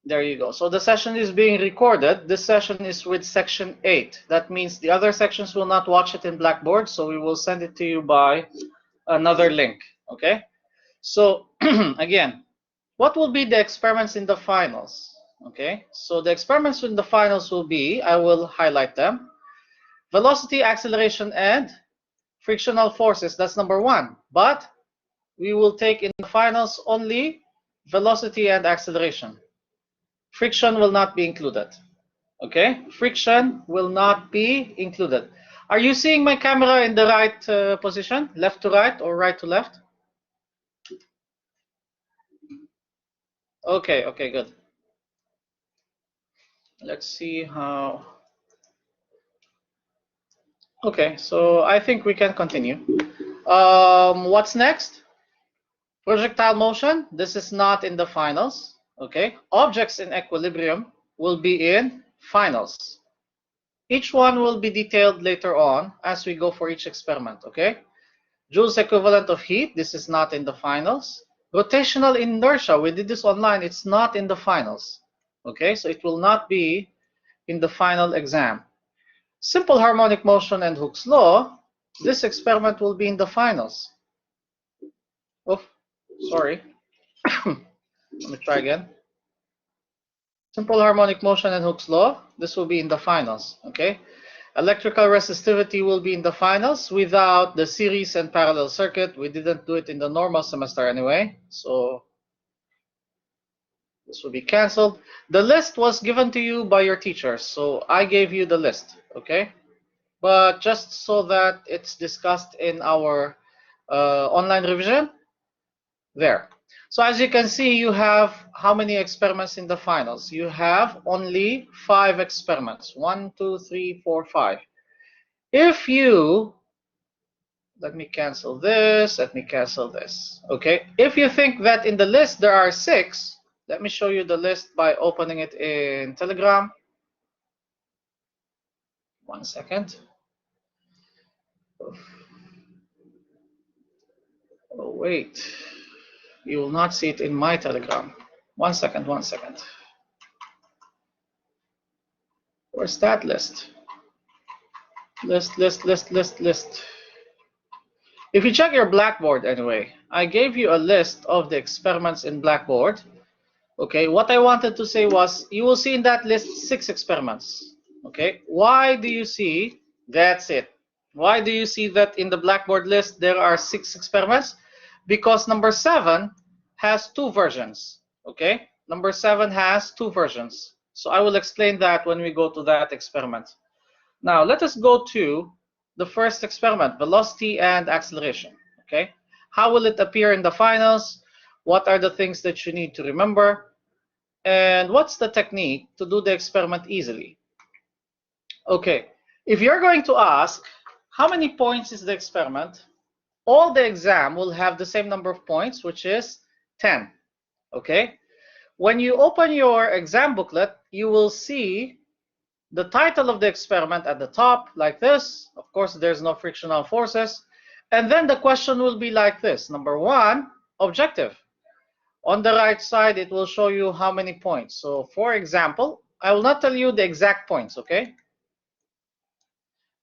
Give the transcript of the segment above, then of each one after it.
There you go. So the session is being recorded. This session is with section 8. That means the other sections will not watch it in Blackboard, so we will send it to you by another link. Okay? So again, what will be the experiments in the finals? Okay? So the experiments in the finals will be, I will highlight them. Velocity, acceleration, and frictional forces. That's number 1. But we will take in the finals only velocity and acceleration. Friction will not be included. Okay, friction will not be included. Are you seeing my camera in the right position, left to right or right to left? Okay, okay, good. Let's see how. Okay, so I think we can continue. What's next? Projectile motion. This is not in the finals. Okay, objects in equilibrium will be in finals. Each one will be detailed later on as we go for each experiment, okay? Joule's equivalent of heat, this is not in the finals. Rotational inertia, we did this online, it's not in the finals, okay? So it will not be in the final exam. Simple harmonic motion and Hooke's law, this experiment will be in the finals. Oh, sorry. Let me try again. Simple harmonic motion and Hooke's law, this will be in the finals, okay? Electrical resistivity will be in the finals without the series and parallel circuit. We didn't do it in the normal semester anyway, so this will be canceled. The list was given to you by your teachers, so I gave you the list, okay? But just so that it's discussed in our online revision, there. So as you can see, you have how many experiments in the finals? You have only 5 experiments. 1, 2, 3, 4, 5. If you, let me cancel this, let me cancel this, okay? If you think that in the list there are 6, let me show you the list by opening it in Telegram. 1 second. Oh, wait. You will not see it in my Telegram. 1 second, 1 second. Where's that list? List. If you check your Blackboard anyway, I gave you a list of the experiments in Blackboard. Okay, what I wanted to say was, you will see in that list 6 experiments. Okay, why do you see, that's it. Why do you see that in the Blackboard list there are 6 experiments? Because number 7 has 2 versions. Okay, number 7 has 2 versions. So I will explain that when we go to that experiment. Now let us go to the first experiment, velocity and acceleration. Okay, how will it appear in the finals? What are the things that you need to remember? And what's the technique to do the experiment easily? Okay, if you're going to ask how many points is the experiment, all the exam will have the same number of points, which is 10. Okay, when you open your exam booklet, you will see the title of the experiment at the top like this. Of course, there's no frictional forces. And then the question will be like this. Number 1, objective. On the right side, it will show you how many points. So for example, I will not tell you the exact points, okay?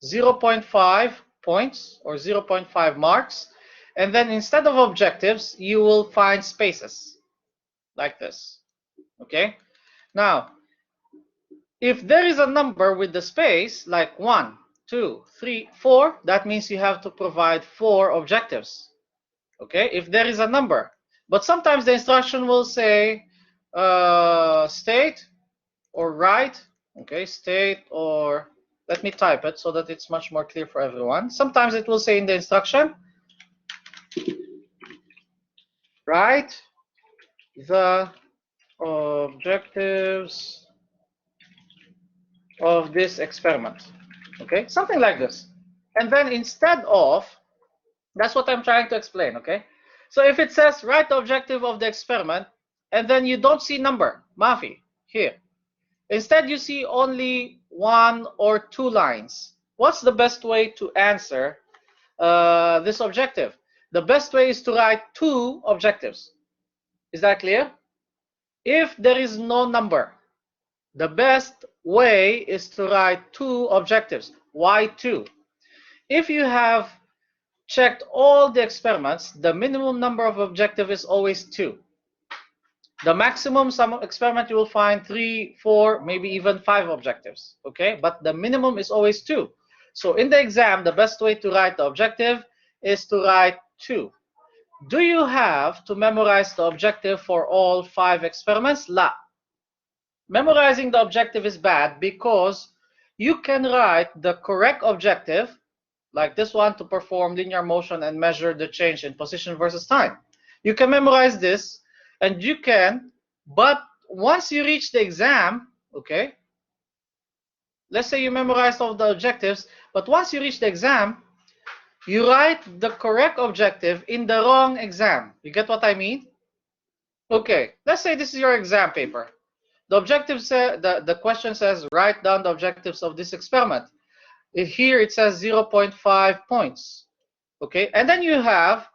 0.5 points or 0.5 marks. And then instead of objectives, you will find spaces like this, okay? Now, if there is a number with the space, like 1, 2, 3, 4, that means you have to provide 4 objectives, okay? If there is a number. But sometimes the instruction will say state or write, okay, state or, let me type it so that it's much more clear for everyone. Sometimes it will say in the instruction, write the objectives of this experiment, okay, something like this. And then instead of, that's what I'm trying to explain, okay? So if it says write the objective of the experiment, and then you don't see number, Mafi, here. Instead, you see only 1 or 2 lines. What's the best way to answer this objective? The best way is to write 2 objectives. Is that clear? If there is no number, the best way is to write 2 objectives. Why 2? If you have checked all the experiments, the minimum number of objectives is always 2. The maximum sum experiment you will find 3, 4, maybe even 5 objectives. Okay, but the minimum is always 2. So in the exam, the best way to write the objective is to write 2. Do you have to memorize the objective for all 5 experiments? La. Memorizing the objective is bad because you can write the correct objective, like this one, to perform linear motion and measure the change in position versus time. You can memorize this, and you can, but once you reach the exam, okay, let's say you memorized all the objectives, but once you reach the exam, you write the correct objective in the wrong exam. You get what I mean? Okay, let's say this is your exam paper. The objective says, the question says, write down the objectives of this experiment. Here it says 0.5 points. Okay, and then you have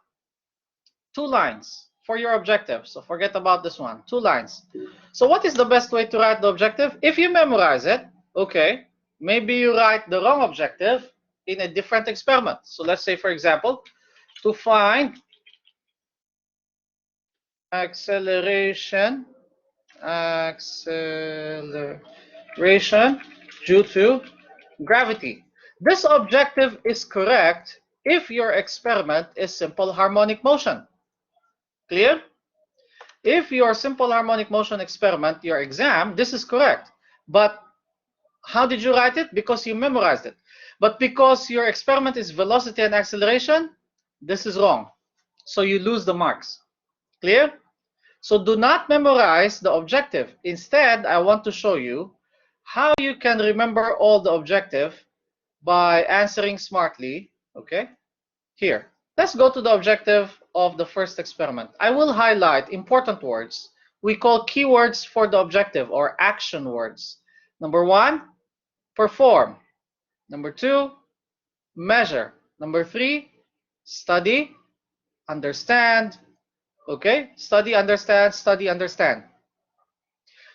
2 lines for your objective. So forget about this one, 2 lines. So what is the best way to write the objective? If you memorize it, okay, maybe you write the wrong objective in a different experiment. So let's say, for example, to find acceleration due to gravity. This objective is correct if your experiment is simple harmonic motion. Clear? If your simple harmonic motion experiment, your exam, this is correct. But how did you write it? Because you memorized it. But because your experiment is velocity and acceleration, this is wrong. So you lose the marks. Clear? So do not memorize the objective. Instead, I want to show you how you can remember all the objective by answering smartly. Okay? Here. Let's go to the objective of the first experiment. I will highlight important words we call keywords for the objective, or action words. Number 1, perform. Number 2, measure. Number 3, study, understand. Okay, study, understand, study, understand.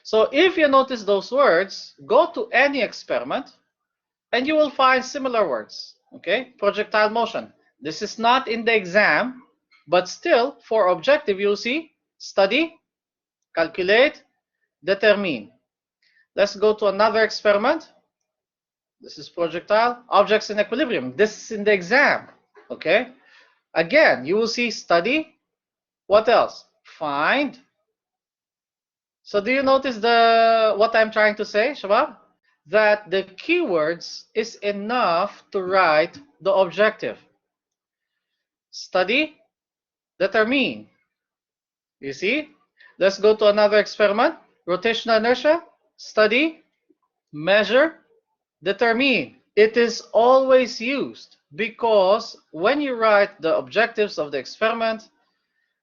So if you notice those words, go to any experiment and you will find similar words. Okay, projectile motion. This is not in the exam, but still for objective you'll see study, calculate, determine. Let's go to another experiment. This is projectile, objects in equilibrium. This is in the exam. Okay, again you will see study. What else? Find. So do you notice what I'm trying to say, Shabab? That the keywords is enough to write the objective. Study, determine. You see? Let's go to another experiment. Rotational inertia, study, measure, determine. It is always used because when you write the objectives of the experiment,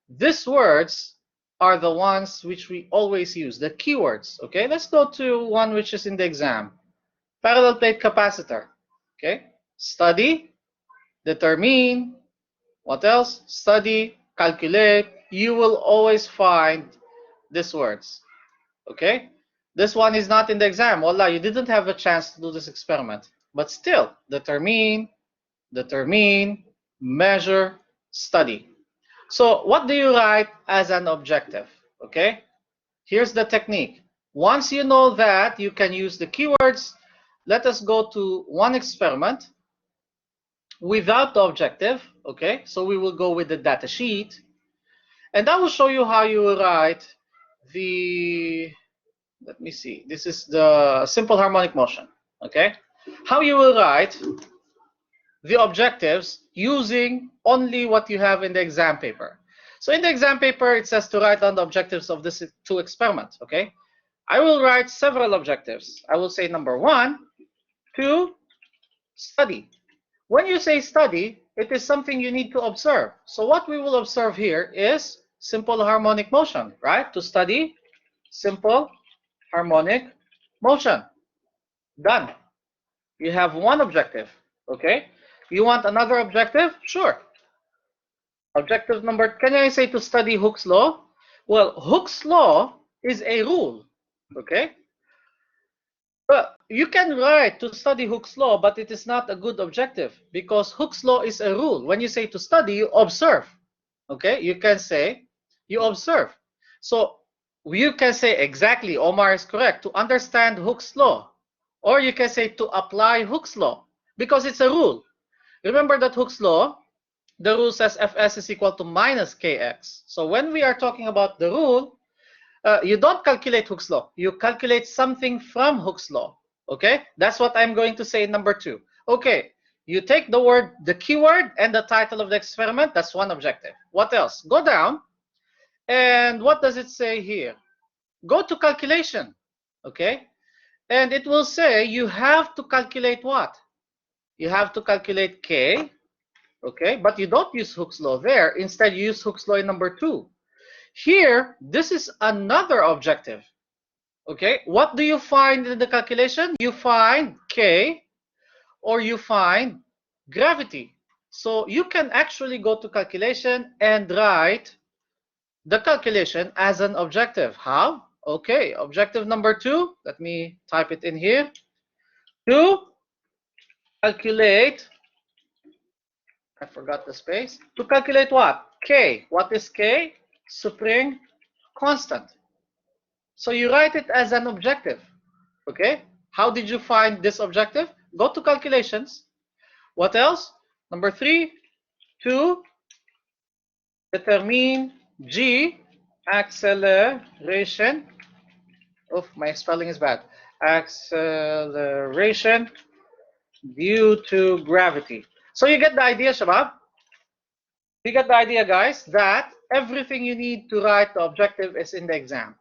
these words are the ones which we always use, the keywords. Okay, let's go to one which is in the exam. Parallel plate capacitor. Okay, study, determine, what else? Study, calculate. You will always find these words. Okay, this one is not in the exam. Wallah, you didn't have a chance to do this experiment. But still, determine, measure, study. So what do you write as an objective? Okay, here's the technique. Once you know that you can use the keywords, let us go to one experiment without the objective. Okay, so we will go with the data sheet, and I will show you how you will write the, let me see, this is the simple harmonic motion. Okay, how you will write the objectives using only what you have in the exam paper. So in the exam paper, it says to write down the objectives of this 2 experiments. Okay, I will write several objectives. I will say number 1, to study. When you say study, it is something you need to observe. So what we will observe here is simple harmonic motion, right? To study simple harmonic motion. Done. You have one objective. Okay, you want another objective? Sure. Objective number, can I say to study Hooke's law? Well, Hooke's law is a rule, okay? But you can write to study Hooke's law, but it is not a good objective because Hooke's law is a rule. When you say to study, you observe, okay? You can say you observe. So you can say exactly, Omar is correct, to understand Hooke's law. Or you can say to apply Hooke's law because it's a rule. Remember that Hooke's law, the rule says Fs is equal to minus Kx. So when we are talking about the rule, you don't calculate Hooke's law. You calculate something from Hooke's law. Okay? That's what I'm going to say in number 2. Okay. You take the word, the keyword, and the title of the experiment. That's one objective. What else? Go down. And what does it say here? Go to calculation. Okay? And it will say you have to calculate what? You have to calculate K. Okay? But you don't use Hooke's law there. Instead, you use Hooke's law in number 2. Here, this is another objective. Okay, what do you find in the calculation? You find K or you find gravity. So you can actually go to calculation and write the calculation as an objective. How? Okay, objective number 2, let me type it in here. To calculate, I forgot the space. To calculate what? K. What is K? Spring constant. So you write it as an objective. Okay? How did you find this objective? Go to calculations. What else? Number 3, to determine G, acceleration. Oh, my spelling is bad. Acceleration due to gravity. So you get the idea, Shabab? You get the idea, guys, that everything you need to write the objective is in the exam.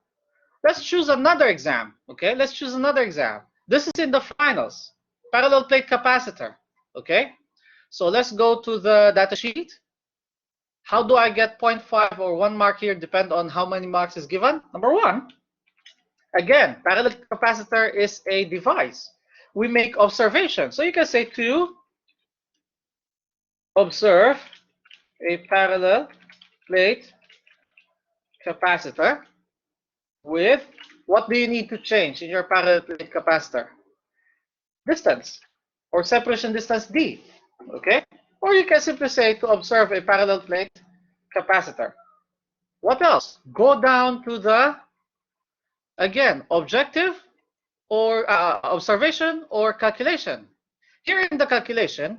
Let's choose another exam, okay? Let's choose another exam. This is in the finals, parallel plate capacitor, okay? So let's go to the data sheet. How do I get 0.5 or 1 mark here? Depend on how many marks is given. Number 1, again, parallel capacitor is a device. We make observations. So you can say to observe a parallel plate capacitor with, what do you need to change in your parallel plate capacitor? Distance or separation distance D, okay? Or you can simply say to observe a parallel plate capacitor. What else? Go down to the, again, objective or observation or calculation. Here in the calculation,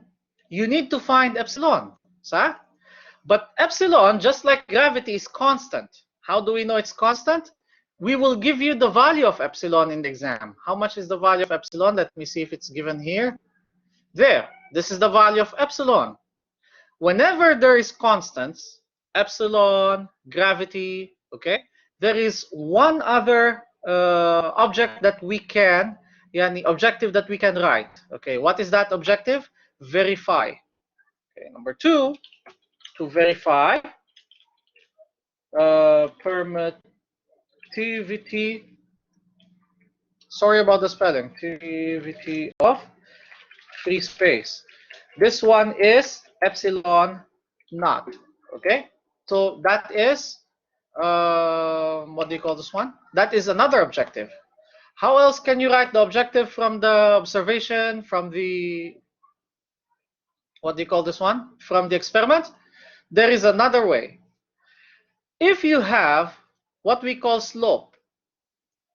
you need to find epsilon, but epsilon, just like gravity, is constant. How do we know it's constant? We will give you the value of epsilon in the exam. How much is the value of epsilon? Let me see if it's given here. There, this is the value of epsilon. Whenever there is constants, epsilon, gravity, okay, there is one other object that we can, the objective that we can write. Okay, what is that objective? Verify. Okay, number 2, to verify permittivity. Sorry about the spelling. Permittivity of free space. This one is epsilon naught. Okay, so that is what do you call this one? That is another objective. How else can you write the objective from the observation, from the, what do you call this one? From the experiment? There is another way. If you have what we call slope,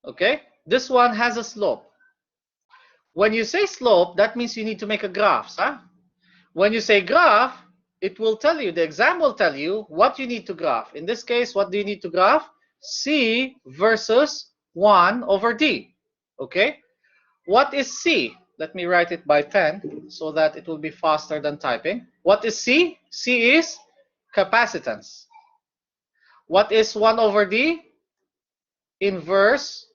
okay, this one has a slope. When you say slope, that means you need to make a graph. When you say graph, it will tell you, the exam will tell you what you need to graph. In this case, what do you need to graph? C versus 1 over D. Okay? What is C? Let me write it by pen so that it will be faster than typing. What is C? C is capacitance. What is 1 over D? Inverse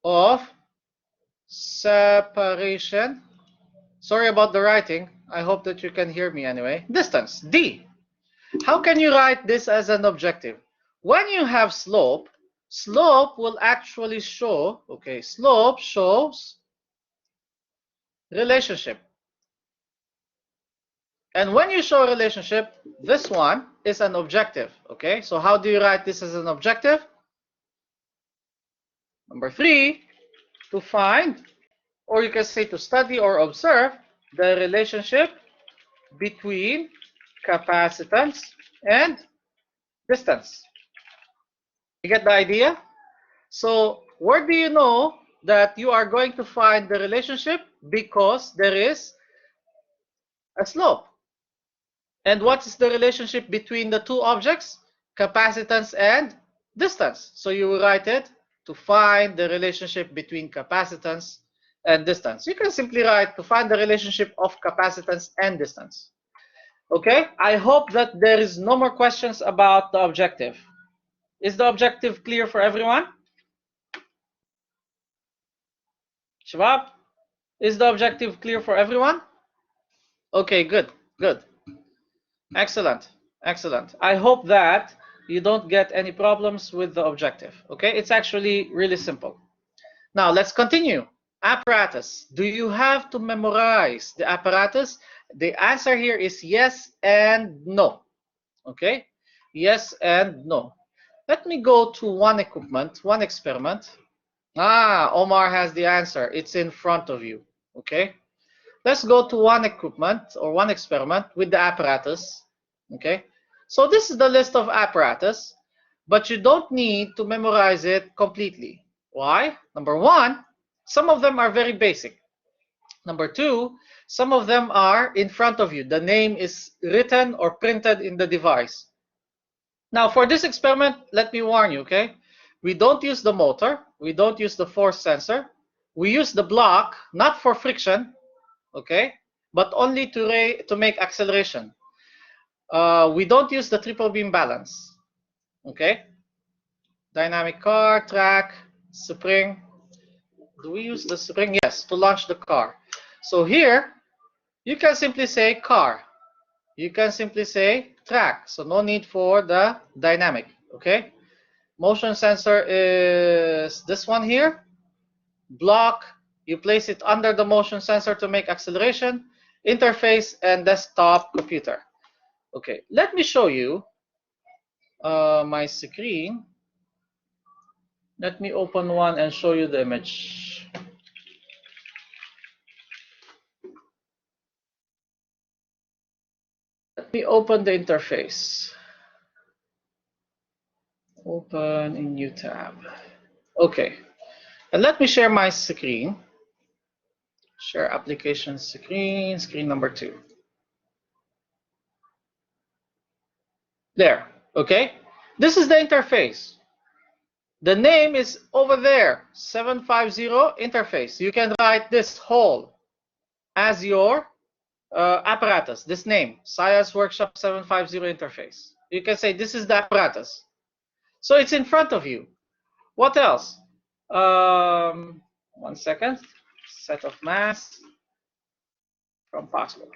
of separation. Sorry about the writing. I hope that you can hear me anyway. Distance, D. How can you write this as an objective? When you have slope, slope will actually show, okay, slope shows relationship. And when you show a relationship, this one is an objective, okay? So how do you write this as an objective? Number 3, to find, or you can say to study or observe, the relationship between capacitance and distance. You get the idea? So where do you know that you are going to find the relationship? Because there is a slope. And what is the relationship between the two objects? Capacitance and distance. So you will write it to find the relationship between capacitance and distance. You can simply write to find the relationship of capacitance and distance. Okay, I hope that there is no more questions about the objective. Is the objective clear for everyone? Shabab, is the objective clear for everyone? Okay, good, good. Excellent, excellent. I hope that you don't get any problems with the objective. Okay, it's actually really simple. Now let's continue. Apparatus. Do you have to memorize the apparatus? The answer here is yes and no. Okay, yes and no. Let me go to one equipment, one experiment. Ah, Omar has the answer. It's in front of you. Okay, let's go to one equipment or one experiment with the apparatus. Okay, so this is the list of apparatus, but you don't need to memorize it completely. Why? Number 1, some of them are very basic. Number 2, some of them are in front of you. The name is written or printed in the device. Now for this experiment, let me warn you, okay? We don't use the motor, we don't use the force sensor. We use the block, not for friction, okay, but only to make acceleration. We don't use the triple beam balance, okay? Dynamic car, track, spring. Do we use the spring? Yes, to launch the car. So here, you can simply say car. You can simply say track. So no need for the dynamic, okay? Motion sensor is this one here. Block, you place it under the motion sensor to make acceleration. Interface and desktop computer. Okay, let me show you my screen. Let me open one and show you the image. Let me open the interface. Open in new tab. Okay, and let me share my screen. Share application screen, screen number 2. There, okay? This is the interface. The name is over there, 750 interface. You can write this whole as your apparatus, this name, Science Workshop 750 interface. You can say this is the apparatus. So it's in front of you. What else? 1 second. Set of mass from password.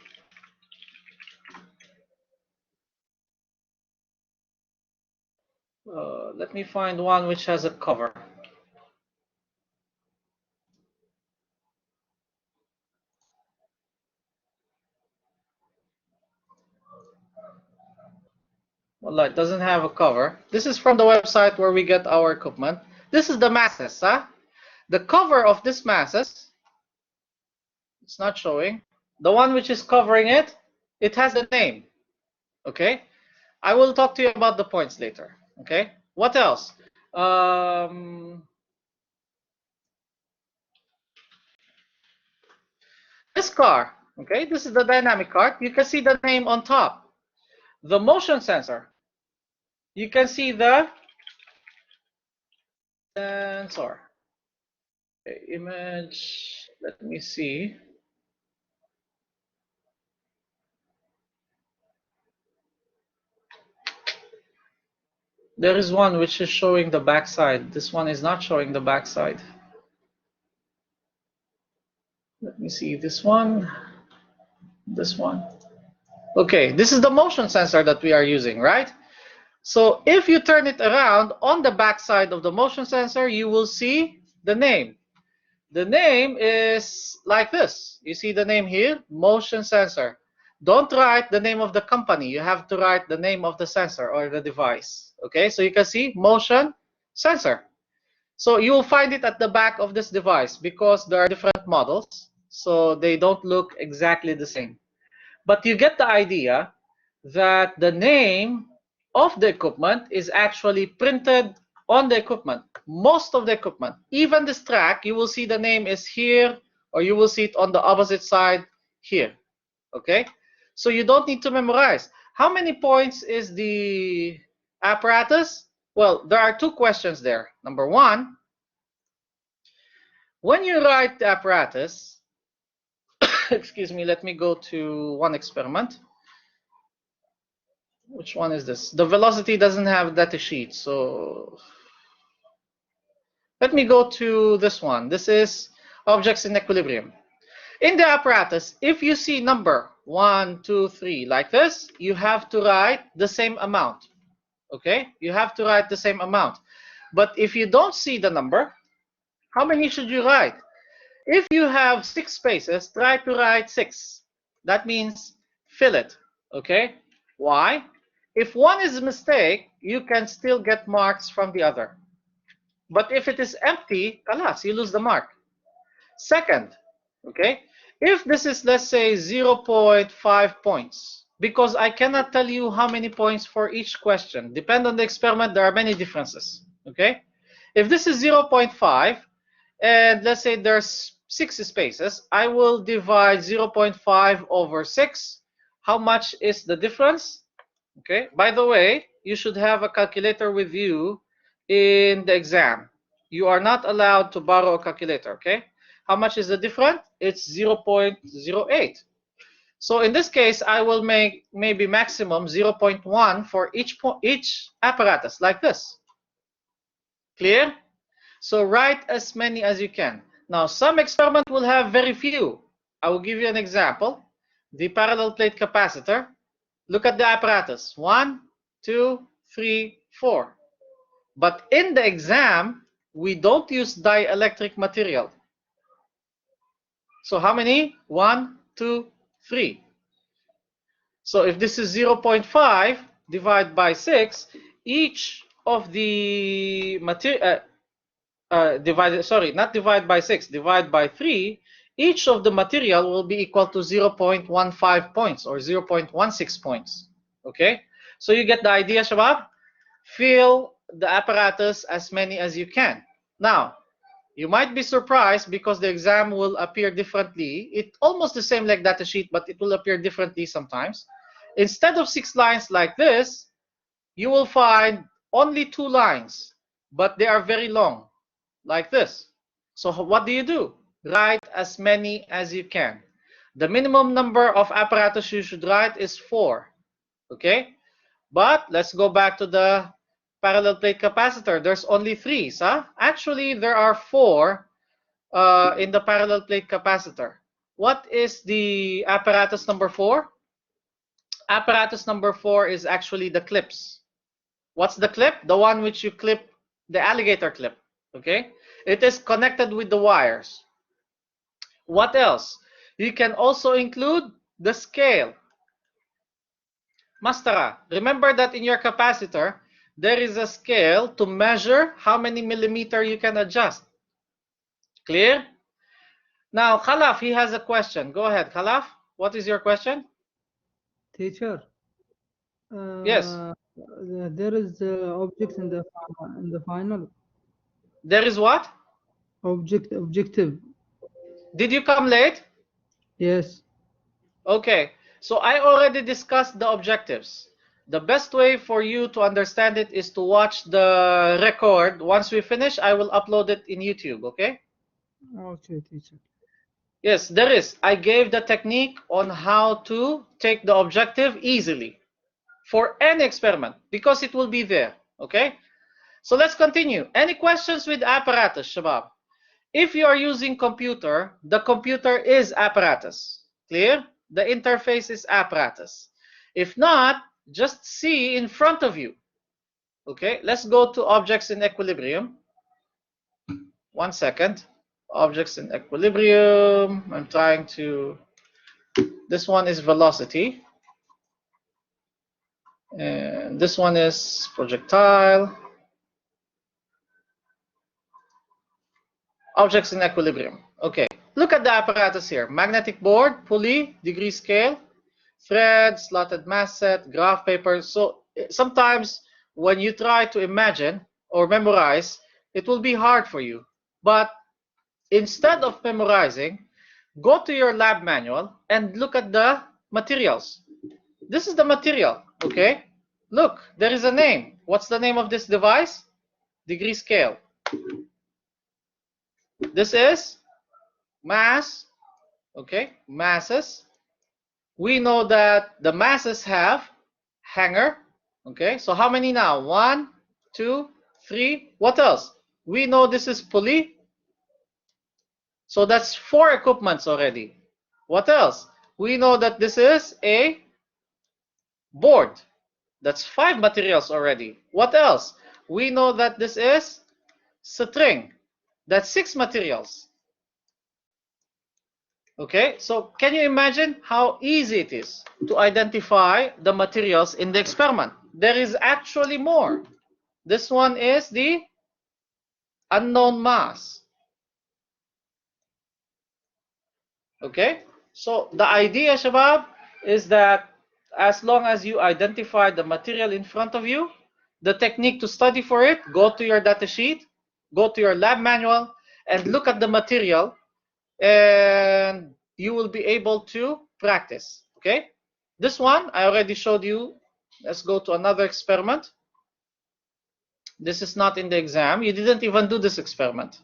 Let me find one which has a cover. Well, it doesn't have a cover. This is from the website where we get our equipment. This is the masses, huh? The cover of this masses, it's not showing. The one which is covering it, it has a name. Okay? I will talk to you about the points later. Okay? What else? This car, okay? This is the dynamic card. You can see the name on top. The motion sensor. You can see the sensor. Okay, image, let me see. There is one which is showing the backside. This one is not showing the backside. Let me see this one. This one. Okay, this is the motion sensor that we are using, right? So if you turn it around on the backside of the motion sensor, you will see the name. The name is like this. You see the name here, motion sensor. Don't write the name of the company. You have to write the name of the sensor or the device. Okay, so you can see motion sensor. So you will find it at the back of this device because there are different models, so they don't look exactly the same. But you get the idea that the name of the equipment is actually printed on the equipment. Most of the equipment, even this track, you will see the name is here, or you will see it on the opposite side here. Okay? So you don't need to memorize. How many points is the apparatus? Well, there are two questions there. Number one, when you write the apparatus, excuse me, let me go to one experiment. Which one is this? The velocity doesn't have data sheet, so let me go to this one. This is objects in equilibrium. In the apparatus, if you see number 1, 2, 3 like this, you have to write the same amount. Okay? You have to write the same amount. But if you don't see the number, how many should you write? If you have 6 spaces, try to write 6. That means fill it. Okay? Why? If one is a mistake, you can still get marks from the other. But if it is empty, kalas, you lose the mark. Second, okay, if this is, let's say, 0.5 points, because I cannot tell you how many points for each question. Depend on the experiment, there are many differences, okay? If this is 0.5, and let's say there's 6 spaces, I will divide 0.5 over 6. How much is the difference? Okay, by the way, you should have a calculator with you in the exam. You are not allowed to borrow a calculator, okay? How much is the difference? It's 0.08. So in this case, I will make maybe maximum 0.1 for each apparatus, like this. Clear? So write as many as you can. Now, some experiment will have very few. I will give you an example. The parallel plate capacitor. Look at the apparatus. 1, 2, 3, 4. But in the exam, we don't use dielectric material. So how many? 1, 2, 3. So if this is 0.5 divided by 6, each of the material, not divide by 6, divide by 3, each of the material will be equal to 0.15 points or 0.16 points. Okay? So you get the idea, Shabab? Fill the apparatus as many as you can. Now, you might be surprised because the exam will appear differently. It's almost the same like data sheet, but it will appear differently sometimes. Instead of 6 lines like this, you will find only 2 lines, but they are very long, like this. So what do? Write as many as you can. The minimum number of apparatus you should write is 4. Okay? But let's go back to the parallel plate capacitor. There's only 3, huh? Actually, there are 4 in the parallel plate capacitor. What is the apparatus number 4? Apparatus number 4 is actually the clips. What's the clip? The one which you clip, the alligator clip. Okay? It is connected with the wires. What else? You can also include the scale. Mastera, remember that in your capacitor, there is a scale to measure how many millimeter you can adjust. Clear? Now, Khalaf, he has a question. Go ahead, Khalaf. What is your question? Teacher, Yes. there is objects in the final There is what? objective. Did you come late? Yes. Okay. So I already discussed the objectives. The best way for you to understand it is to watch the record. Once we finish, I will upload it in YouTube, okay? Okay, teacher. Yes, there is. I gave the technique on how to take the objective easily for any experiment because it will be there, okay? So let's continue. Any questions with apparatus, Shabab? If you are using computer, the computer is apparatus. Clear? The interface is apparatus. If not, just see in front of you. Okay, let's go to objects in equilibrium. 1 second. Objects in equilibrium. I'm trying to... This one is velocity. And this one is projectile. Objects in equilibrium. Okay, look at the apparatus here. Magnetic board, pulley, degree scale, thread, slotted mass set, graph paper. So sometimes when you try to imagine or memorize, it will be hard for you. But instead of memorizing, go to your lab manual and look at the materials. This is the material, okay? Look, there is a name. What's the name of this device? Degree scale. This is mass, okay? Masses. We know that the masses have hanger, okay? So how many now? 1, 2, 3. What else? We know this is pulley. So that's 4 equipments already. What else? We know that this is a board. That's 5 materials already. What else? We know that this is string. That's 6 materials. Okay, so can you imagine how easy it is to identify the materials in the experiment? There is actually more. This one is the unknown mass. Okay, so the idea, Shabab, is that as long as you identify the material in front of you, the technique to study for it, go to your data sheet, go to your lab manual, and look at the material, and you will be able to practice. Okay, this one I already showed you. Let's go to another experiment. This is not in the exam. You didn't even do this experiment.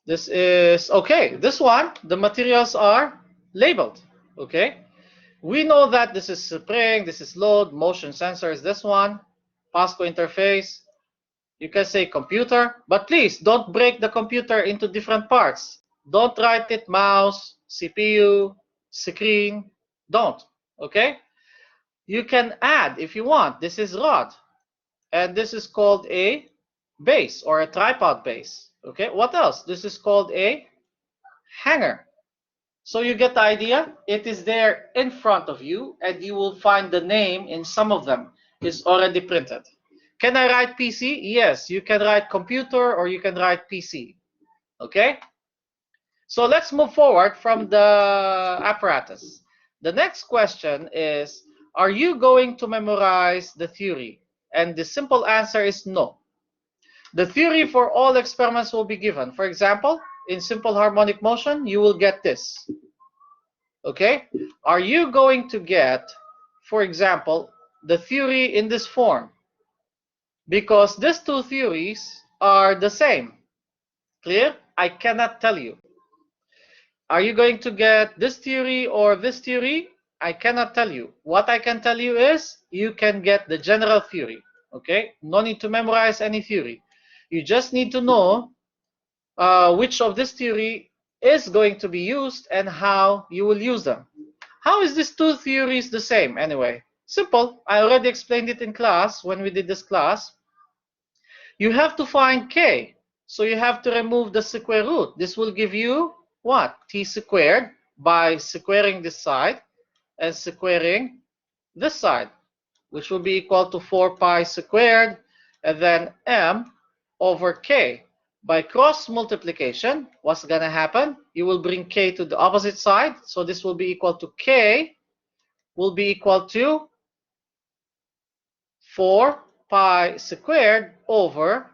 This is okay. This one, the materials are labeled. Okay, we know that this is spring, this is load, motion sensor is this one, Pasco interface. You can say computer, but please don't break the computer into different parts. Don't write it mouse, CPU, screen. Don't. Okay? You can add if you want. This is rod. And this is called a base or a tripod base. Okay? What else? This is called a hanger. So you get the idea? It is there in front of you, and you will find the name in some of them is already printed. Can I write PC? Yes, you can write computer or you can write PC. Okay? So let's move forward from the apparatus. The next question is, are you going to memorize the theory? And the simple answer is no. The theory for all experiments will be given. For example, in simple harmonic motion, you will get this. Okay? Are you going to get, for example, the theory in this form? Because these two theories are the same. Clear? I cannot tell you. Are you going to get this theory or this theory? I cannot tell you. What I can tell you is you can get the general theory. Okay? No need to memorize any theory. You just need to know which of this theory is going to be used and how you will use them. How is these two theories the same anyway? Simple. I already explained it in class when we did this class. You have to find k. So you have to remove the square root. This will give you what? T squared by squaring this side and squaring this side, which will be equal to 4 pi squared, and then m over k. By cross multiplication, what's going to happen? You will bring k to the opposite side. So this will be equal to k will be equal to 4 pi squared over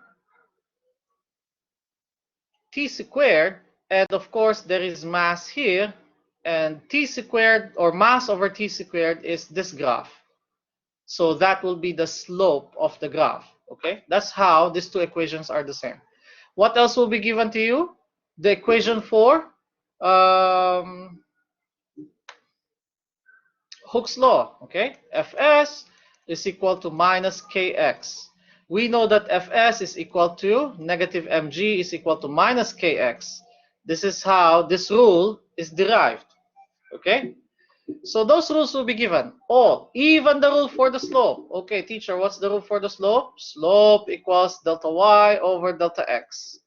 t squared, and of course there is mass here, and t squared or mass over t squared is this graph. So that will be the slope of the graph. Okay, that's how these two equations are the same. What else will be given to you? The equation for Hooke's law. Okay, Fs is equal to minus Kx. We know that Fs is equal to negative mg is equal to minus Kx. This is how this rule is derived. Okay, so those rules will be given. Oh, even the rule for the slope. Okay, teacher, what's the rule for the slope? Slope equals delta y over delta x.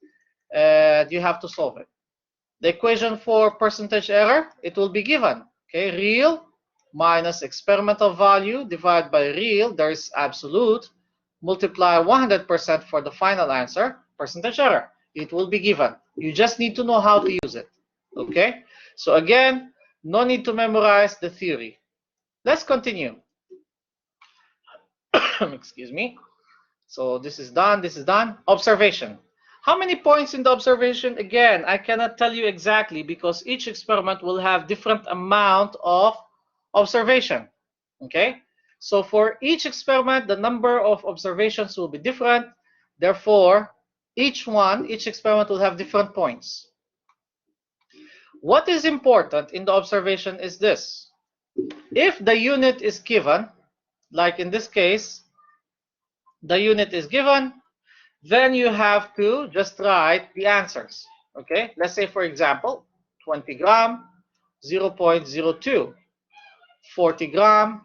And you have to solve it. The equation for percentage error, it will be given. Okay, real minus experimental value divided by real, there's absolute, multiply 100% for the final answer, percentage error. It will be given. You just need to know how to use it. Okay? So again, no need to memorize the theory. Let's continue. Excuse me. So this is done, this is done. Observation. How many points in the observation? Again, I cannot tell you exactly because each experiment will have different amount of observation. Okay? So for each experiment, the number of observations will be different. Therefore, each experiment will have different points. What is important in the observation is this. If the unit is given, like in this case, the unit is given, then you have to just write the answers. Okay, let's say for example 20 gram 0.02, 40 gram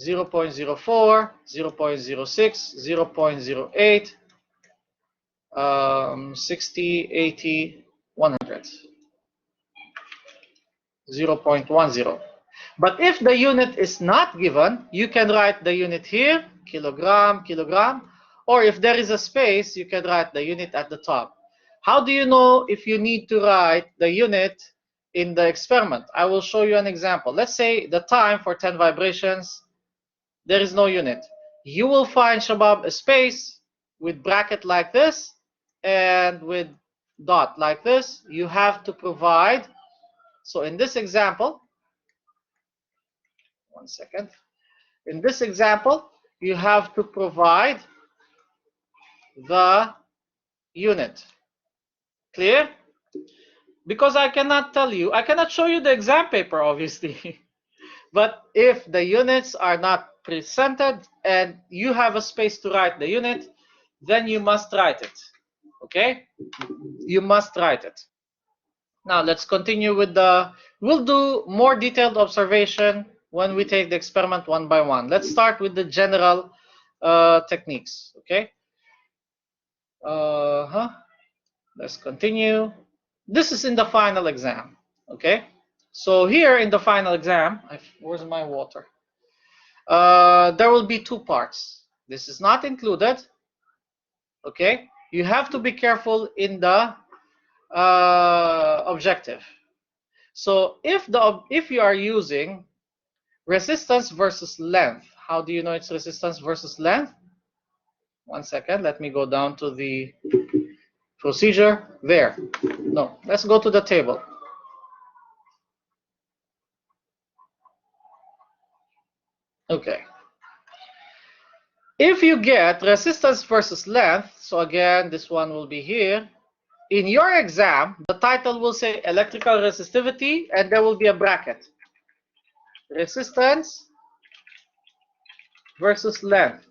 0.04, 0.06, 0.08, 60, 80, 100, 0.10. But if the unit is not given, you can write the unit here, kilogram, kilogram, or if there is a space, you can write the unit at the top. How do you know if you need to write the unit in the experiment? I will show you an example. Let's say the time for 10 vibrations, there is no unit. You will find, Shabab, a space with bracket like this and with dot like this. You have to provide. So in this example, one second. In this example, you have to provide the unit. Clear? Because I cannot tell you, I cannot show you the exam paper, obviously. But if the units are not presented and you have a space to write the unit, then you must write it. Okay? You must write it. Now let's continue with we'll do more detailed observation when we take the experiment one by one. Let's start with the general techniques. Okay? Let's continue. This is in the final exam. Okay? So here in the final exam, where's my water? There will be two parts. This is not included. Okay? You have to be careful in the objective. So if you are using resistance versus length, how do you know it's resistance versus length? One second, let me go down to the procedure. There. No, let's go to the table. Okay. If you get resistance versus length, so again, this one will be here. In your exam, the title will say electrical resistivity, and there will be a bracket. Resistance versus length.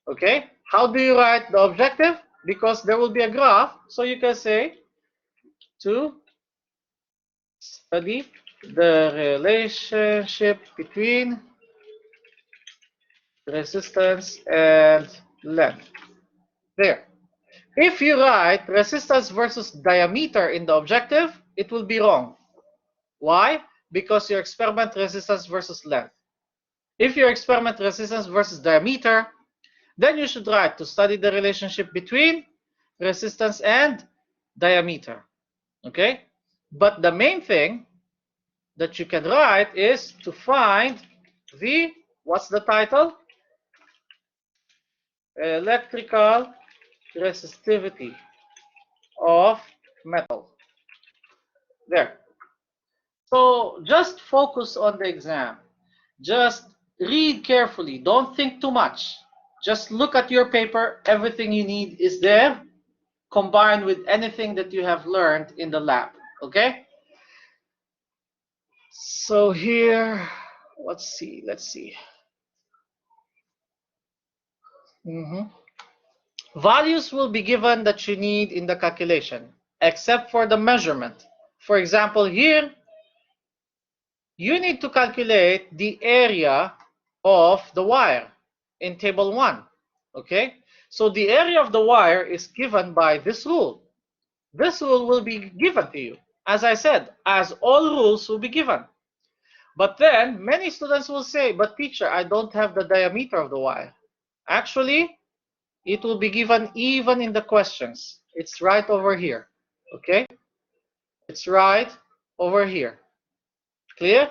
Okay? How do you write the objective? Because there will be a graph, so you can say to study the relationship between resistance and length. There. If you write resistance versus diameter in the objective, it will be wrong. Why? Because your experiment resistance versus length. If your experiment resistance versus diameter, then you should write to study the relationship between resistance and diameter. Okay? But the main thing that you can write is to find the, what's the title? Electrical resistivity of metal. There. So just focus on the exam. Just read carefully. Don't think too much. Just look at your paper. Everything you need is there, combined with anything that you have learned in the lab. Okay? So here, let's see. Values will be given that you need in the calculation, except for the measurement. For example, here, you need to calculate the area of the wire in table 1. Okay? So the area of the wire is given by this rule. This rule will be given to you. As I said, as all rules will be given. But then many students will say, but teacher, I don't have the diameter of the wire. Actually, It will be given even in the questions. It's right over here. Okay? It's right over here. Clear?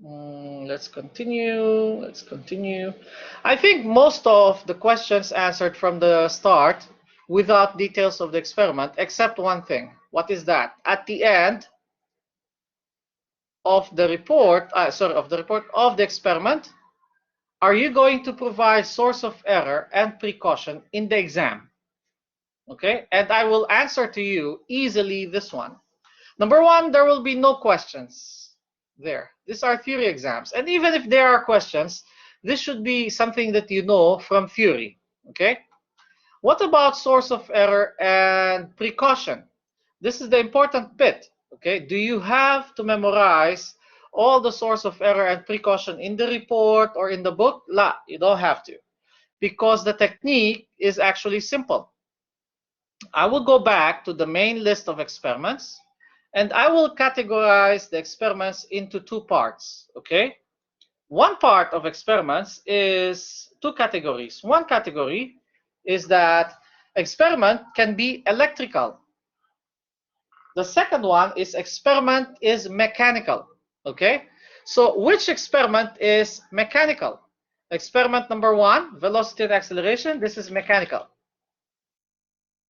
Let's continue. Let's continue. I think most of the questions answered from the start without details of the experiment, except one thing. What is that? At the end of the report, of the experiment, are you going to provide source of error and precaution in the exam? Okay, and I will answer to you easily this one. Number one, there will be no questions there. These are theory exams. And even if there are questions, this should be something that you know from theory. Okay? What about source of error and precaution? This is the important bit. Okay? Do you have to memorize all the source of error and precaution in the report or in the book? La, you don't have to. Because the technique is actually simple. I will go back to the main list of experiments, and I will categorize the experiments into two parts, okay? One part of experiments is two categories. One category is that experiment can be electrical. The second one is experiment is mechanical, okay? So which experiment is mechanical? Experiment number one, velocity and acceleration, this is mechanical.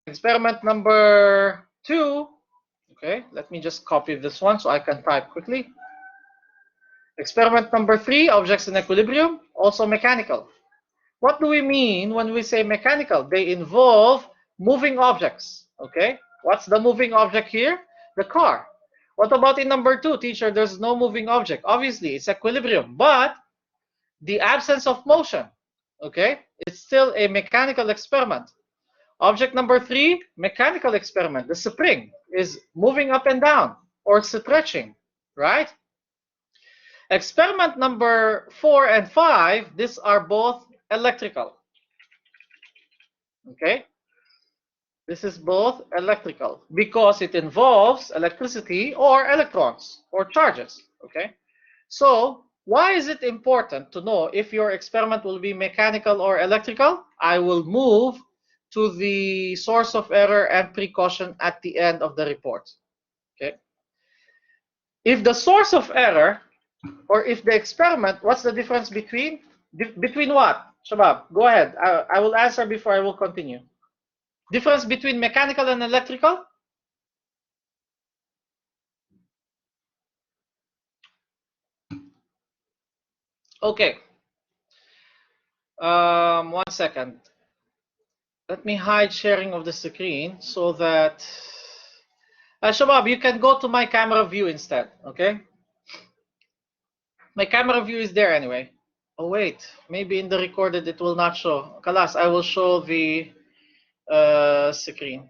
Experiment number two, okay, let me just copy this one so I can type quickly. Experiment number three, objects in equilibrium, also mechanical. What do we mean when we say mechanical? They involve moving objects, okay? What's the moving object here? The car. What about in number two, teacher? There's no moving object. Obviously, it's equilibrium, but the absence of motion, okay? It's still a mechanical experiment. Object number three, mechanical experiment. The spring is moving up and down or stretching, right? Experiment number 4 and 5, these are both electrical. Okay? This is both electrical because it involves electricity or electrons or charges. Okay? So, why is it important to know if your experiment will be mechanical or electrical? I will move to the source of error and precaution at the end of the report. Okay. If the source of error, or if the experiment, what's the difference between what? Shabab, go ahead. I will answer before I will continue. Difference between mechanical and electrical? Okay. 1 second. Let me hide sharing of the screen so that Shabab, you can go to my camera view instead, okay? My camera view is there anyway. Oh wait, maybe in the recorded it will not show. Kalas, I will show the screen.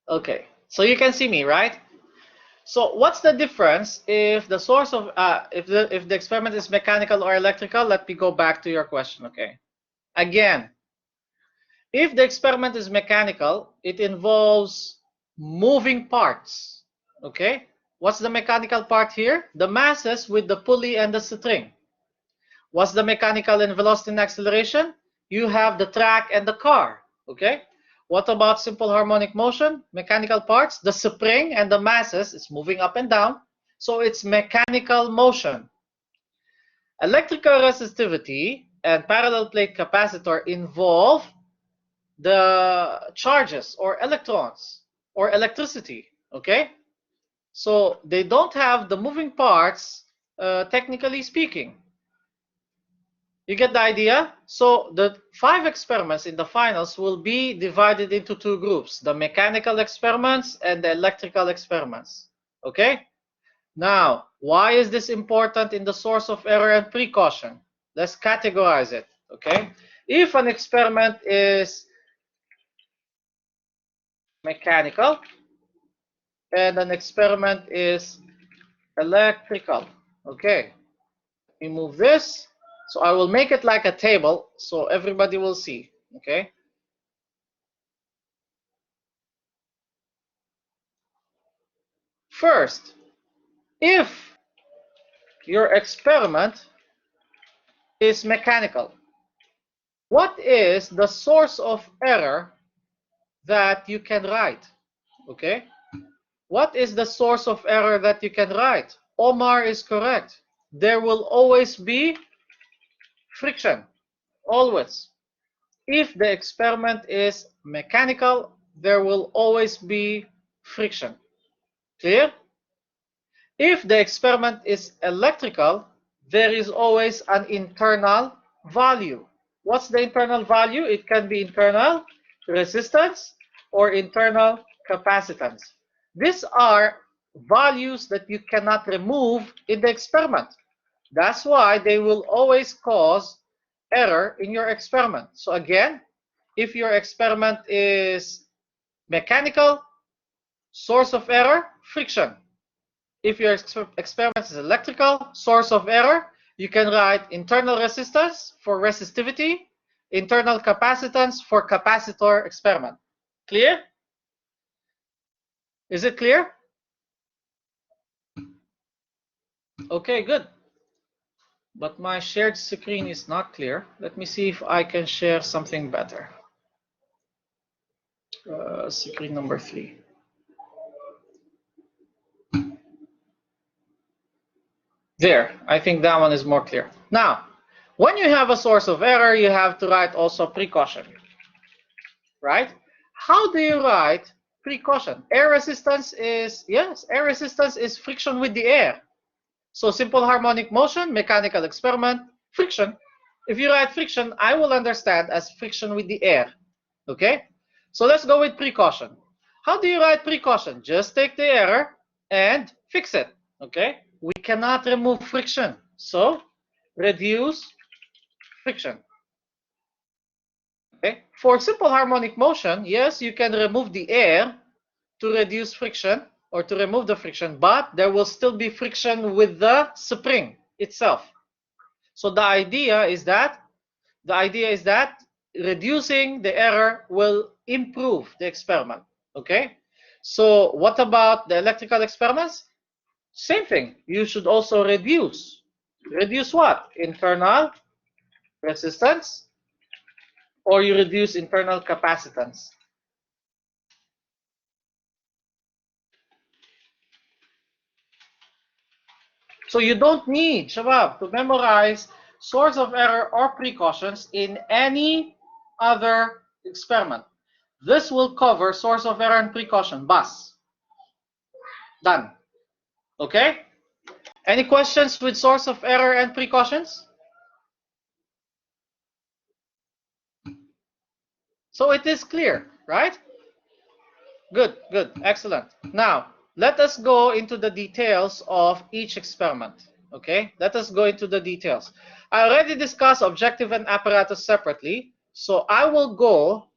Okay, so you can see me, right? So what's the difference if the source of if the experiment is mechanical or electrical? Let me go back to your question. Okay, again, if the experiment is mechanical, it involves moving parts. Okay, what's the mechanical part here? The masses with the pulley and the string. What's the mechanical and velocity and acceleration? You have the track and the car. Okay. What about simple harmonic motion? Mechanical parts, the spring and the masses is moving up and down. So it's mechanical motion. Electrical resistivity and parallel plate capacitor involve the charges or electrons or electricity. Okay. So they don't have the moving parts, technically speaking. You get the idea? So the 5 experiments in the finals will be divided into 2 groups, the mechanical experiments and the electrical experiments. Okay? Now, why is this important in the source of error and precaution? Let's categorize it. Okay? If an experiment is mechanical and an experiment is electrical. Okay? Let me move this. So I will make it like a table so everybody will see, okay? First, if your experiment is mechanical, what is the source of error that you can write? Okay, what is the source of error that you can write? Omar is correct. There will always be friction, always. If the experiment is mechanical, there will always be friction. Clear? If the experiment is electrical, there is always an internal value. What's the internal value? It can be internal resistance or internal capacitance. These are values that you cannot remove in the experiment. That's why they will always cause error in your experiment. So again, if your experiment is mechanical, source of error, friction. If your experiment is electrical, source of error, you can write internal resistance for resistivity, internal capacitance for capacitor experiment. Clear? Is it clear? Okay, good. But my shared screen is not clear. Let me see if I can share something better. Screen number 3. There, I think that one is more clear. Now, when you have a source of error, you have to write also precaution, right? How do you write precaution? Air resistance is, yes, air resistance is friction with the air. So simple harmonic motion, mechanical experiment, friction. If you write friction, I will understand as friction with the air, okay? So let's go with precaution. How do you write precaution? Just take the error and fix it, okay? We cannot remove friction, so reduce friction. Okay. For simple harmonic motion, yes, you can remove the air to reduce friction or to remove the friction, but there will still be friction with the spring itself. So the idea is that reducing the error will improve the experiment. Okay. So what about the electrical experiments? Same thing. You should also reduce. Reduce what? Internal resistance, or you reduce internal capacitance. So you don't need, Shabab, to memorize source of error or precautions in any other experiment. This will cover source of error and precaution. Bas. Done. Okay? Any questions with source of error and precautions? So it is clear, right? Good, good, excellent. Now, let us go into the details of each experiment. Okay, let us go into the details. I already discussed objective and apparatus separately, so I will go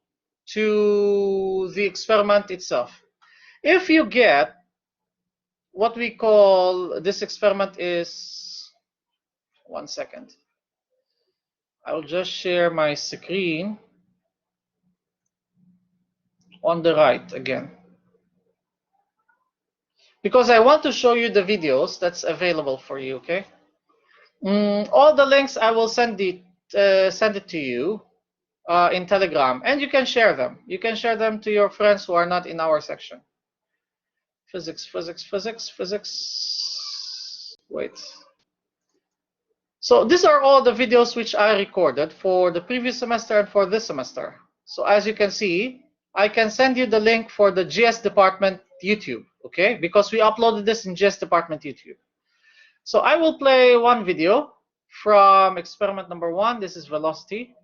to the experiment itself. If you get what we call, this experiment is, 1 second. I will just share my screen on the right again, because I want to show you the videos that's available for you, okay? All the links I will send it to you in Telegram, and you can share them. You can share them to your friends who are not in our section. Physics, physics, physics, physics. Wait. So these are all the videos which I recorded for the previous semester and for this semester. So as you can see, I can send you the link for the GS department YouTube, okay? Because we uploaded this in GS department YouTube. So I will play one video from experiment number 1. This is velocity.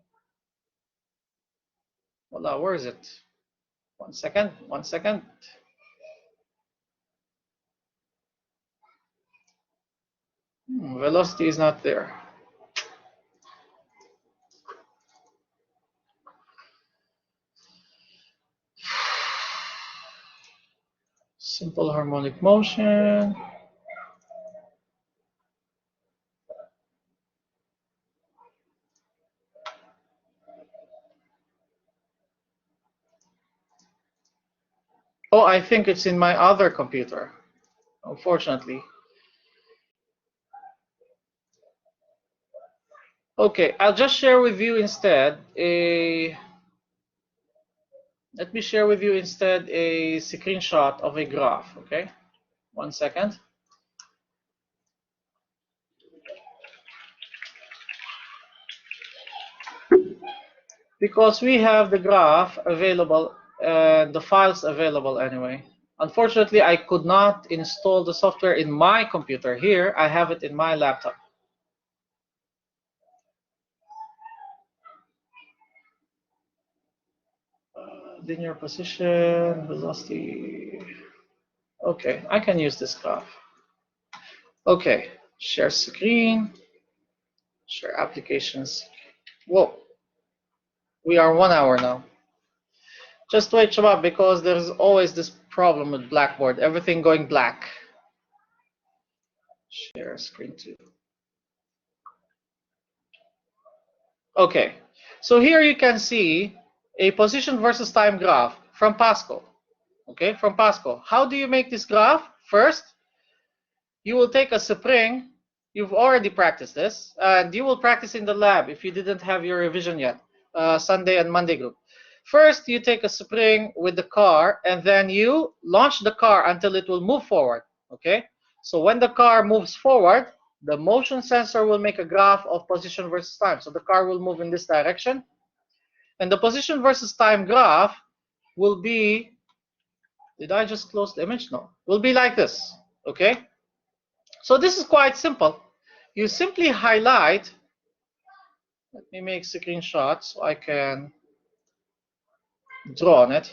Voila, where is it? 1 second, 1 second. Velocity is not there. Simple harmonic motion. Oh, I think it's in my other computer. unfortunately. Okay, I'll just share with you instead a. Let me share with you instead a screenshot of a graph. Okay, 1 second. Because we have the graph available, the files available anyway. Unfortunately, I could not install the software in my computer. Here, I have it in my laptop. Linear position, velocity. Okay, I can use this graph. Okay, share screen, share applications. Whoa, we are 1 hour now. Just wait, Shabab, because there's always this problem with Blackboard, everything going black. Share screen too. Okay, so here you can see a position versus time graph from Pascal. Okay, from Pascal. How do you make this graph? First, you will take a spring. You've already practiced this, and you will practice in the lab if you didn't have your revision yet, Sunday and Monday group. First, you take a spring with the car, and then you launch the car until it will move forward. Okay, so when the car moves forward, the motion sensor will make a graph of position versus time. So the car will move in this direction, and the position versus time graph will be, did I just close the image? No, will be like this. Okay, so this is quite simple. You simply highlight, let me make a screenshot so I can draw on it.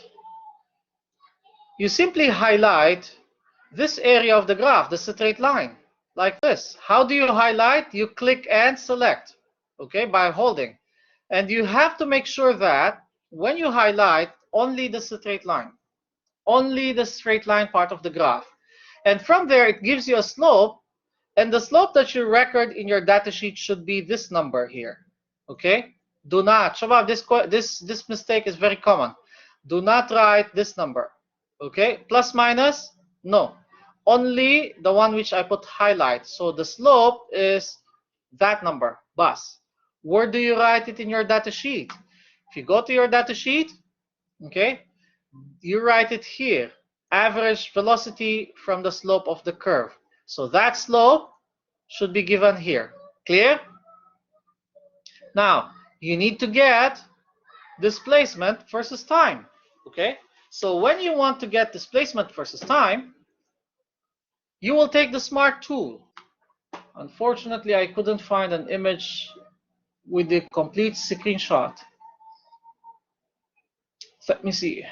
You simply highlight this area of the graph, the straight line, like this. How do you highlight? You click and select, okay, by holding. And you have to make sure that when you highlight, only the straight line, only the straight line part of the graph. And from there, it gives you a slope, and the slope that you record in your datasheet should be this number here, okay? Do not, Shabab, this mistake is very common. Do not write this number, okay? Plus, minus, no. Only the one which I put highlight. So the slope is that number, bus. Where do you write it in your datasheet? If you go to your datasheet, okay, you write it here, average velocity from the slope of the curve. So that slope should be given here. Clear? Now, you need to get displacement versus time. Okay? So when you want to get displacement versus time, you will take the SMART tool. Unfortunately, I couldn't find an image with the complete screenshot. Let me see.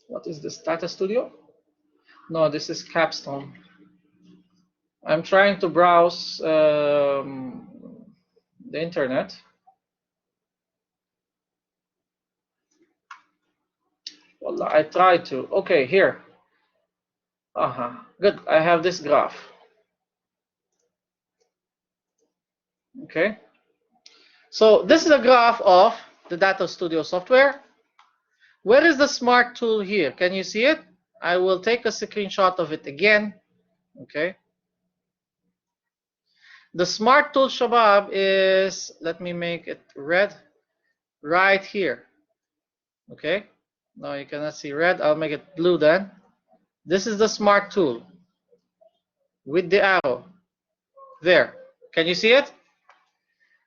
What is this, Data Studio? No, this is Capstone. I'm trying to browse the internet. Well, I tried to. Okay, here. Good. I have this graph. Okay. So this is a graph of the Data Studio software. Where is the SMART tool here? Can you see it? I will take a screenshot of it again. Okay. The SMART tool, Shabab, is, let me make it red, right here. Okay. No, you cannot see red. I'll make it blue then. This is the SMART tool with the arrow. There. Can you see it?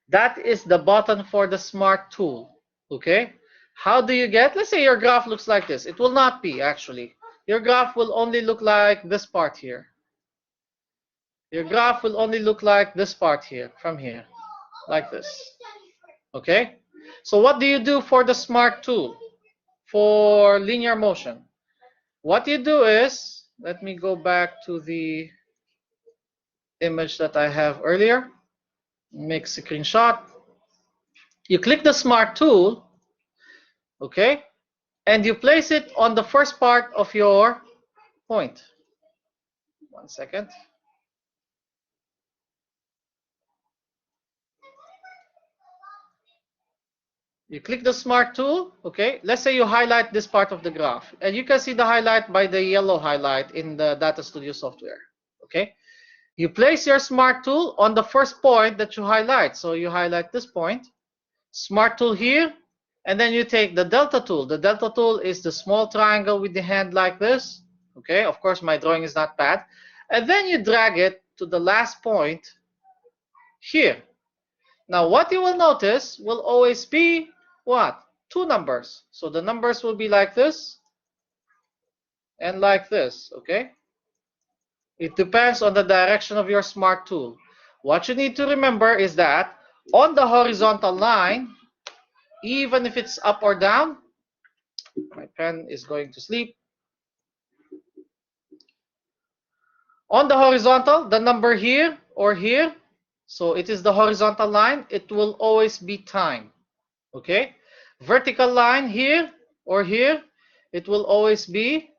That is the button for the SMART tool. Okay. How do you get, let's say your graph looks like this. It will not be, actually. Your graph will only look like this part here. Your graph will only look like this part here, from here, like this. Okay. So what do you do for the SMART tool? For linear motion, what you do is, let me go back to the image that I have earlier. Make a screenshot. You click the SMART tool, okay, and you place it on the first part of your point. 1 second. You click the Smart tool, okay? Let's say you highlight this part of the graph, and you can see the highlight by the yellow highlight in the Data Studio software, okay? You place your Smart tool on the first point that you highlight. So you highlight this point, Smart tool here, and then you take the Delta tool. The Delta tool is the small triangle with the hand like this, okay? Of course, my drawing is not bad. And then you drag it to the last point here. Now, what you will notice will always be what? Two numbers. So the numbers will be like this and like this, okay? It depends on the direction of your Smart tool. What you need to remember is that on the horizontal line, even if it's up or down, my pen is going to sleep. On the horizontal, the number here or here, so it is the horizontal line, it will always be time, okay? Vertical line here or here, it will always be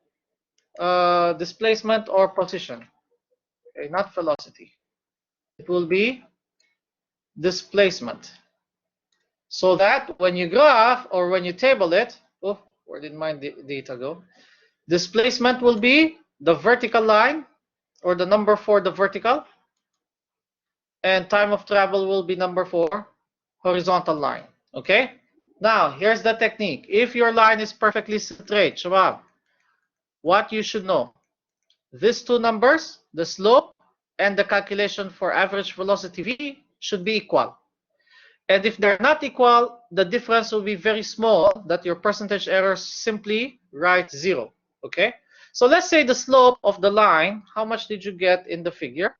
displacement or position, okay? Not velocity. It will be displacement. So that when you graph or when you table it, oh, where did my data go? Displacement will be the vertical line or the number for the vertical, and time of travel will be number for horizontal line, okay? Now, here's the technique. If your line is perfectly straight, Shabab, what you should know, these two numbers, the slope and the calculation for average velocity v, should be equal. And if they're not equal, the difference will be very small, that your percentage error simply writes 0, okay? So let's say the slope of the line, how much did you get in the figure?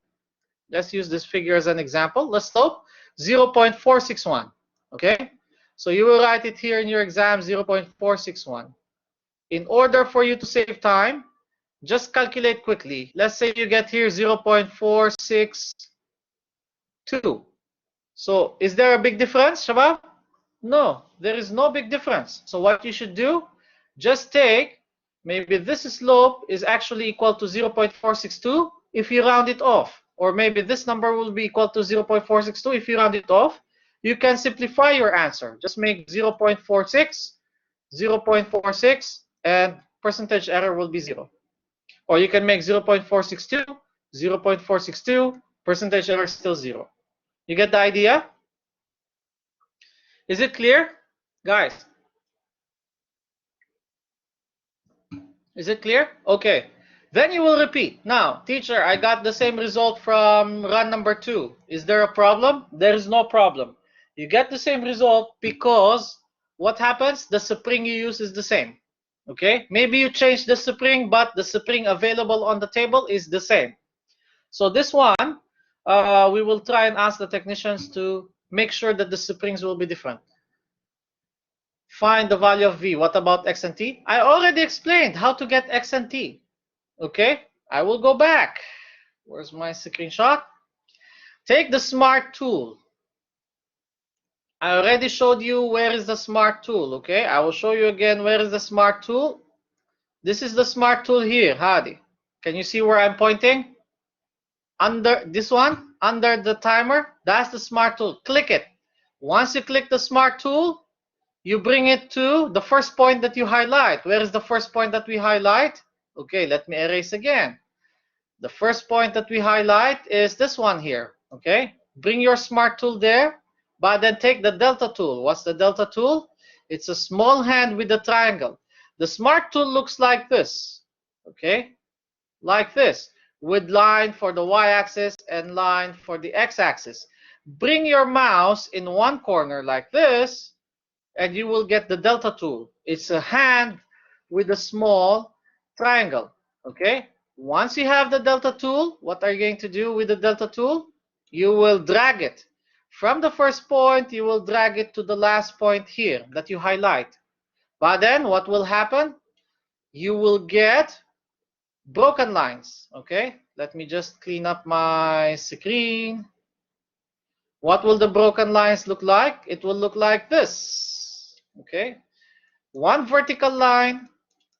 Let's use this figure as an example. The slope, 0.461, okay? So you will write it here in your exam, 0.461. In order for you to save time, just calculate quickly. Let's say you get here 0.462. So is there a big difference, Shabab? No, there is no big difference. So what you should do, just take, maybe this slope is actually equal to 0.462 if you round it off. Or maybe this number will be equal to 0.462 if you round it off. You can simplify your answer. Just make 0.46, 0.46, and percentage error will be 0. Or you can make 0.462, 0.462, percentage error is still 0. You get the idea? Is it clear, guys? Is it clear? Okay. Then you will repeat. Now, teacher, I got the same result from run number 2. Is there a problem? There is no problem. You get the same result because what happens? The spring you use is the same. Okay? Maybe you change the spring, but the spring available on the table is the same. So this one, we will try and ask the technicians to make sure that the springs will be different. Find the value of V. What about X and T? I already explained how to get X and T. Okay, I will go back. Where's my screenshot? Take the Smart tool. I already showed you where is the Smart tool. Okay, I will show you again where is the Smart tool. This is the Smart tool here, Hadi. Can you see where I'm pointing? Under this one, under the timer, that's the Smart tool. Click it. Once you click the Smart tool, you bring it to the first point that you highlight. Where is the first point that we highlight? Okay, let me erase again. The first point that we highlight is this one here. Okay, bring your Smart tool there, but then take the Delta tool. What's the Delta tool? It's a small hand with a triangle. The Smart tool looks like this. Okay, like this, with line for the y-axis and line for the x-axis. Bring your mouse in one corner like this, and you will get the Delta tool. It's a hand with a small triangle, okay? Once you have the Delta tool, what are you going to do with the Delta tool? You will drag it. From the first point, you will drag it to the last point here that you highlight. But then what will happen? You will get broken lines, okay? Let me just clean up my screen. What will the broken lines look like? It will look like this, okay? One vertical line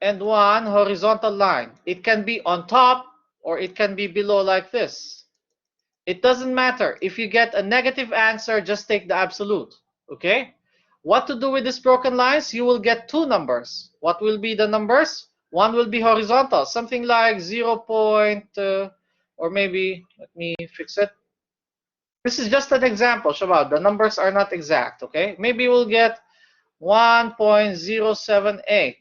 and one horizontal line. It can be on top or it can be below like this. It doesn't matter. If you get a negative answer, just take the absolute, okay? What to do with these broken lines? You will get two numbers. What will be the numbers? One will be horizontal, something like 0. Or maybe, let me fix it. This is just an example, Shabbat. The numbers are not exact, okay? Maybe we'll get 1.078.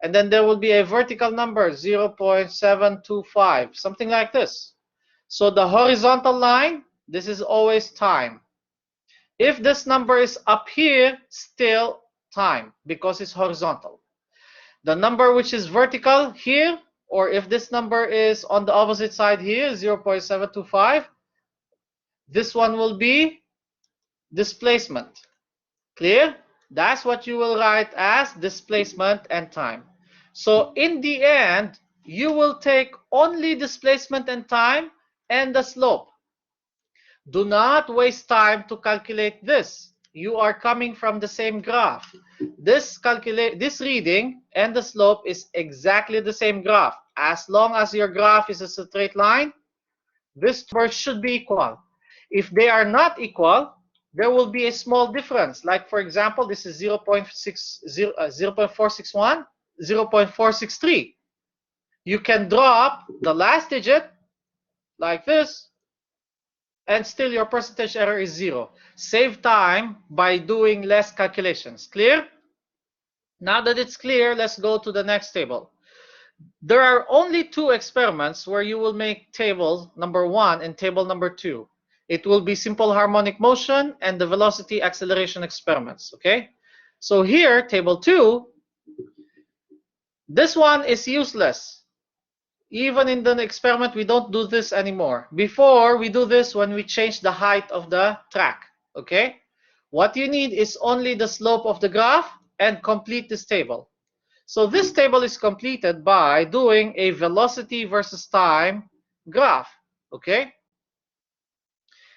And then there will be a vertical number, 0.725, something like this. So the horizontal line, this is always time. If this number is up here, still time, because it's horizontal. The number which is vertical here, or if this number is on the opposite side here, 0.725, this one will be displacement. Clear? That's what you will write as displacement and time. So in the end, you will take only displacement and time and the slope. Do not waste time to calculate this. You are coming from the same graph. This reading and the slope is exactly the same graph. As long as your graph is a straight line, this number should be equal. If they are not equal, there will be a small difference. Like, for example, this is 0.461, 0.463. You can drop the last digit like this, and still your percentage error is 0. Save time by doing less calculations. Clear? Now that it's clear, let's go to the next table. There are only two experiments where you will make table number 1 and table number 2. It will be simple harmonic motion and the velocity acceleration experiments, okay? So here, table 2, this one is useless. Even in the experiment, we don't do this anymore. Before, we do this when we change the height of the track, okay? What you need is only the slope of the graph and complete this table. So this table is completed by doing a velocity versus time graph, okay?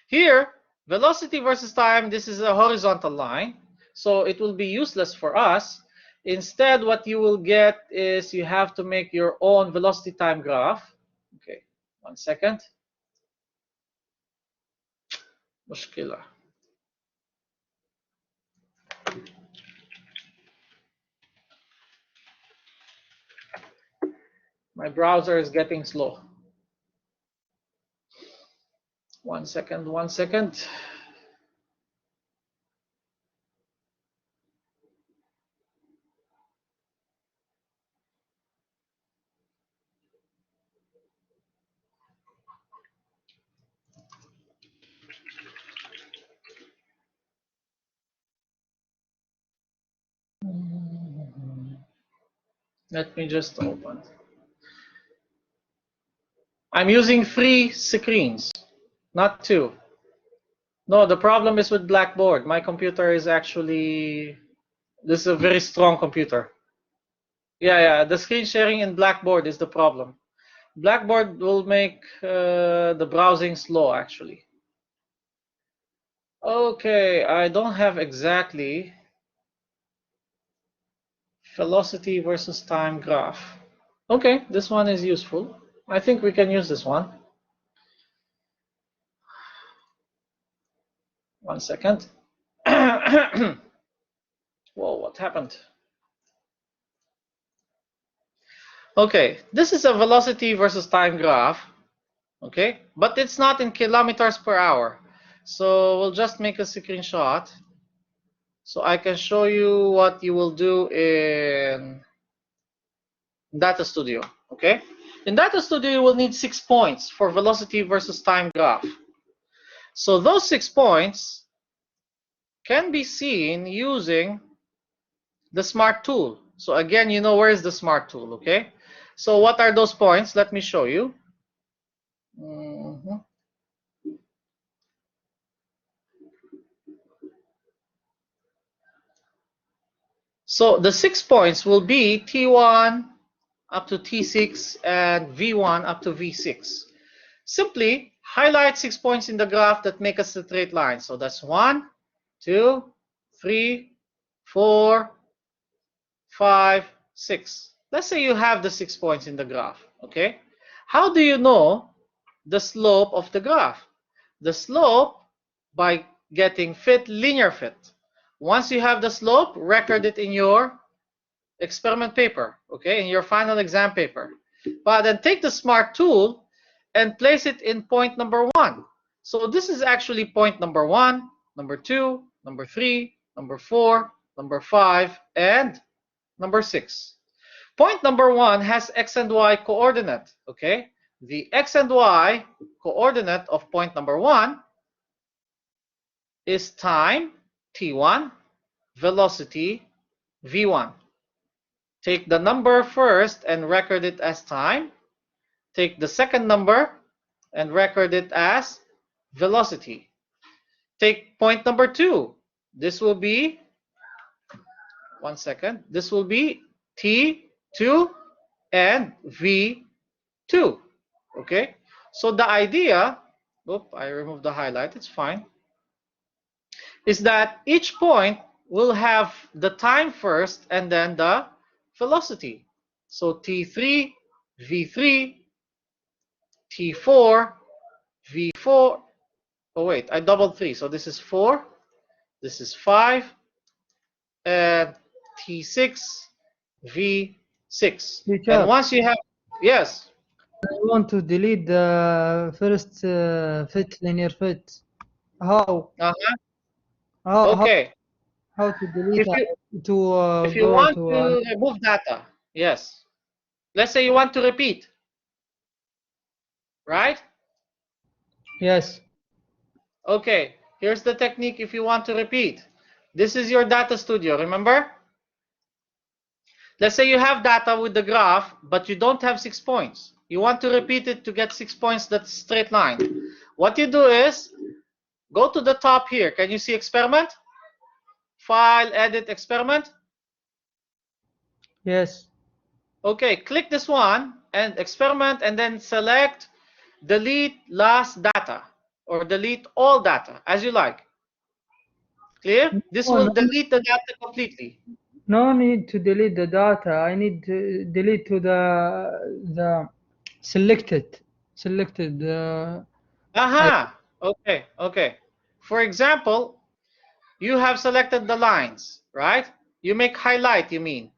Here, velocity versus time, this is a horizontal line, so it will be useless for us. Instead, what you will get is you have to make your own velocity time graph. Okay, 1 second. Mushkila. My browser is getting slow. 1 second, 1 second. Let me just open. I'm using 3 screens, not 2. No, the problem is with Blackboard. My computer is actually, this is a very strong computer. Yeah, the screen sharing in Blackboard is the problem. Blackboard will make the browsing slow, actually. Okay, I don't have exactly velocity versus time graph. Okay, this one is useful. I think we can use this one. 1 second. Whoa, what happened? Okay, this is a velocity versus time graph. Okay, but it's not in kilometers per hour. So we'll just make a screenshot so I can show you what you will do in Data Studio. Okay, in Data Studio you will need 6 points for velocity versus time graph. So those 6 points can be seen using the Smart tool. So again, you know where is the Smart tool, okay? So what are those points? Let me show you. So the 6 points will be T1 up to T6 and V1 up to V6. Simply highlight 6 points in the graph that make a straight line. So that's 1, 2, 3, 4, 5, 6. Let's say you have the 6 points in the graph, okay? How do you know the slope of the graph? The slope by getting fit, linear fit. Once you have the slope, record it in your experiment paper, okay, in your final exam paper. But then take the smart tool and place it in point number 1. So this is actually point number 1, number 2, number 3, number 4, number 5, and number 6. Point number 1 has x and y coordinate, okay? The x and y coordinate of point number 1 is time, t1, velocity, v1. Take the number first and record it as time. Take the second number and record it as velocity. Take point number 2. This will be, 1 second, this will be t2 and v2. Okay? So the idea, I removed the highlight, it's fine, is that each point will have the time first and then the velocity. So T3, V3, T4, V4. Oh wait, I doubled 3. So this is 4, this is 5, and T6, V6. Teacher, And once you have, yes. I want to delete the first fit, linear fit. How? Okay. How to delete If to you go want to to remove data, yes. Let's say you want to repeat, right? yes. Okay, here's the technique if you want to repeat. This is your data studio, remember? Let's say you have data with the graph, but you don't have 6 points. You want to repeat it to get 6 points, that's straight line. What you do is, go to the top here. Can you see experiment? File, edit, experiment. Yes. Okay, click this one and experiment and then select delete last data or delete all data as you like. Clear? This will delete the data completely. No need to delete the data. I need to delete to the selected. Aha. Okay. Okay. For example, you have selected the lines, right? You make highlight, you mean?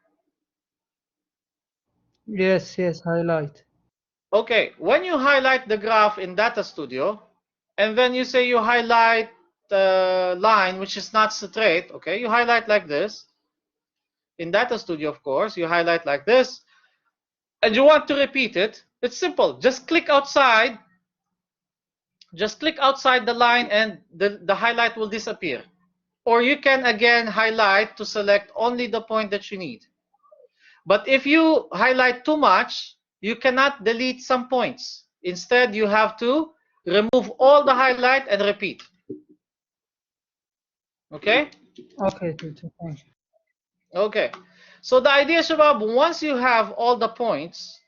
Yes. Yes. Highlight. Okay. When you highlight the graph in Data Studio, and then you say you highlight the line which is not straight, okay? You highlight like this. In Data Studio, of course, you highlight like this, and you want to repeat it. It's simple. Just click outside. Just click outside the line and the highlight will disappear. Or you can again highlight to select only the point that you need. But if you highlight too much, you cannot delete some points. Instead, you have to remove all the highlight and repeat. Okay? Okay, teacher. Thank you. Okay. So the idea, Shabab, once you have all the points,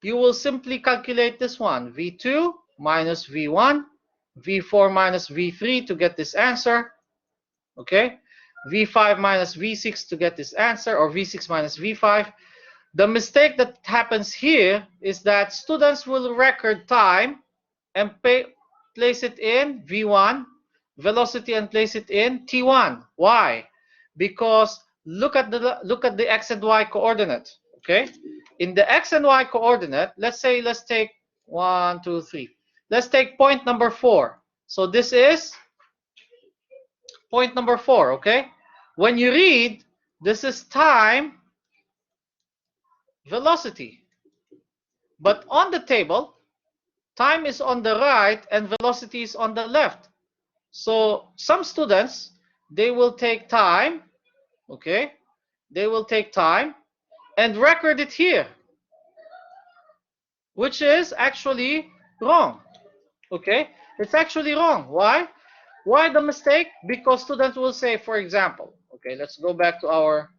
you will simply calculate this one, V2 minus V1, V4 minus V3 to get this answer. Okay? V5 minus V6 to get this answer, or V6 minus V5. The mistake that happens here is that students will record time and place it in V1, velocity, and place it in T1. Why? Because look at the x and y coordinate. Okay, in the x and y coordinate, let's take 1, 2, 3. Let's take point number 4. So this is point number 4. Okay, when you read, this is time, velocity. But on the table, time is on the right and velocity is on the left. So some students, they will take time, okay? They will take time and record it here, which is actually wrong, okay? It's actually wrong. Why? Why the mistake? Because students will say, for example, okay, let's go back to our,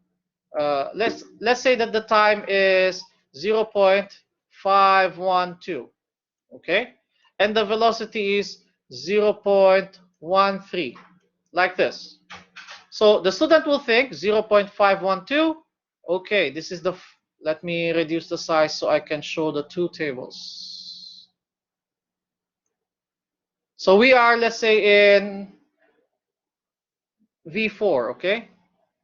let's say that the time is 0.512, okay? And the velocity is 0.13, like this. So the student will think 0.512, okay, this is the, let me reduce the size so I can show the two tables. So we are, let's say, in V4, okay?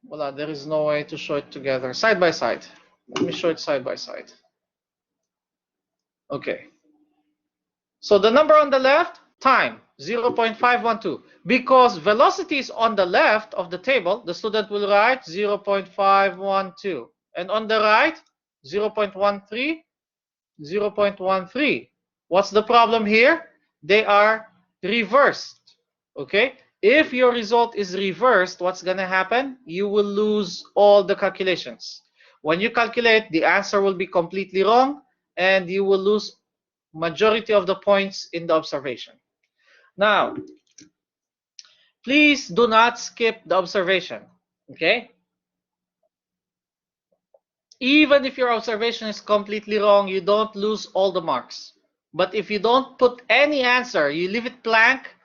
Well, there is no way to show it together. Side by side. Let me show it side by side. Okay. So the number on the left, time, 0.512. Because velocity is on the left of the table, the student will write 0.512. And on the right, 0.13, 0.13. What's the problem here? They are reversed. Okay? If your result is reversed, what's going to happen? You will lose all the calculations. When you calculate, the answer will be completely wrong, and you will lose majority of the points in the observation. Now, please do not skip the observation. Okay? Even if your observation is completely wrong, you don't lose all the marks. But if you don't put any answer, you leave it blank,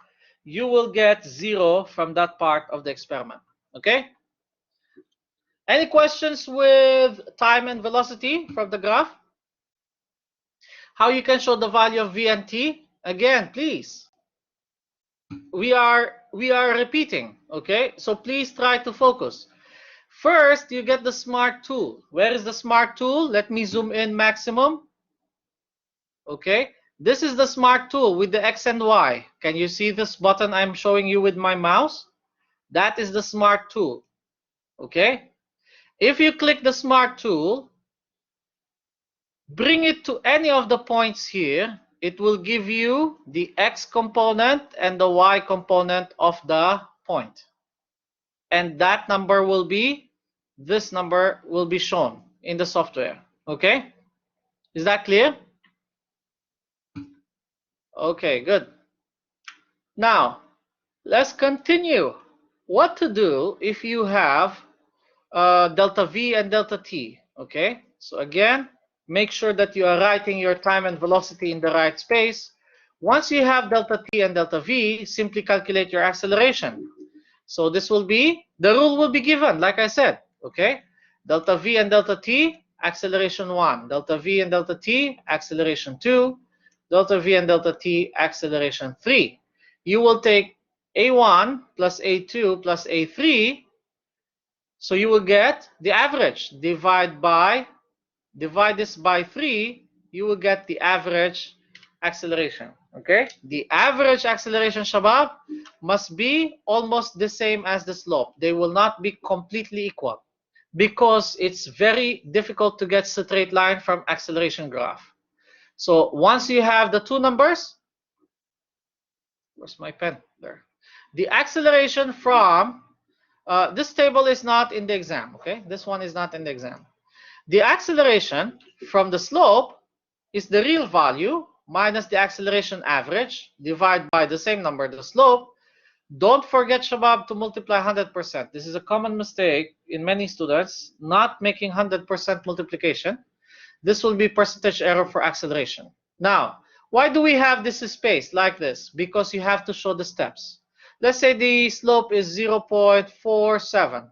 you will get 0 from that part of the experiment. Okay? Any questions with time and velocity from the graph? How you can show the value of v and t? Again, please. We are repeating, okay? So please try to focus. First, you get the smart tool. Where is the smart tool? Let me zoom in maximum. Okay, this is the smart tool with the X and Y. Can you see this button I'm showing you with my mouse? That is the smart tool. Okay, if you click the smart tool, bring it to any of the points here, it will give you the X component and the Y component of the point. And that number will be, this number will be shown in the software. Okay, is that clear? Okay, good. Now, let's continue. What to do if you have delta V and delta T, okay? So again, make sure that you are writing your time and velocity in the right space. Once you have delta T and delta V, simply calculate your acceleration. So this will be, the rule will be given, like I said, okay? Delta V and delta T, acceleration 1. Delta V and delta T, acceleration 2. Delta V and delta T, acceleration 3. You will take A1 plus A2 plus A3, so you will get the average. Divide this by 3, you will get the average acceleration. Okay? The average acceleration, Shabab, must be almost the same as the slope. They will not be completely equal because it's very difficult to get straight line from acceleration graph. So once you have the two numbers, where's my pen? There. The acceleration from, this table is not in the exam, okay? This one is not in the exam. The acceleration from the slope is the real value minus the acceleration average, divided by the same number, the slope. Don't forget, Shabab, to multiply 100%. This is a common mistake in many students, not making 100% multiplication. This will be percentage error for acceleration. Now, why do we have this space like this? Because you have to show the steps. Let's say the slope is 0.47.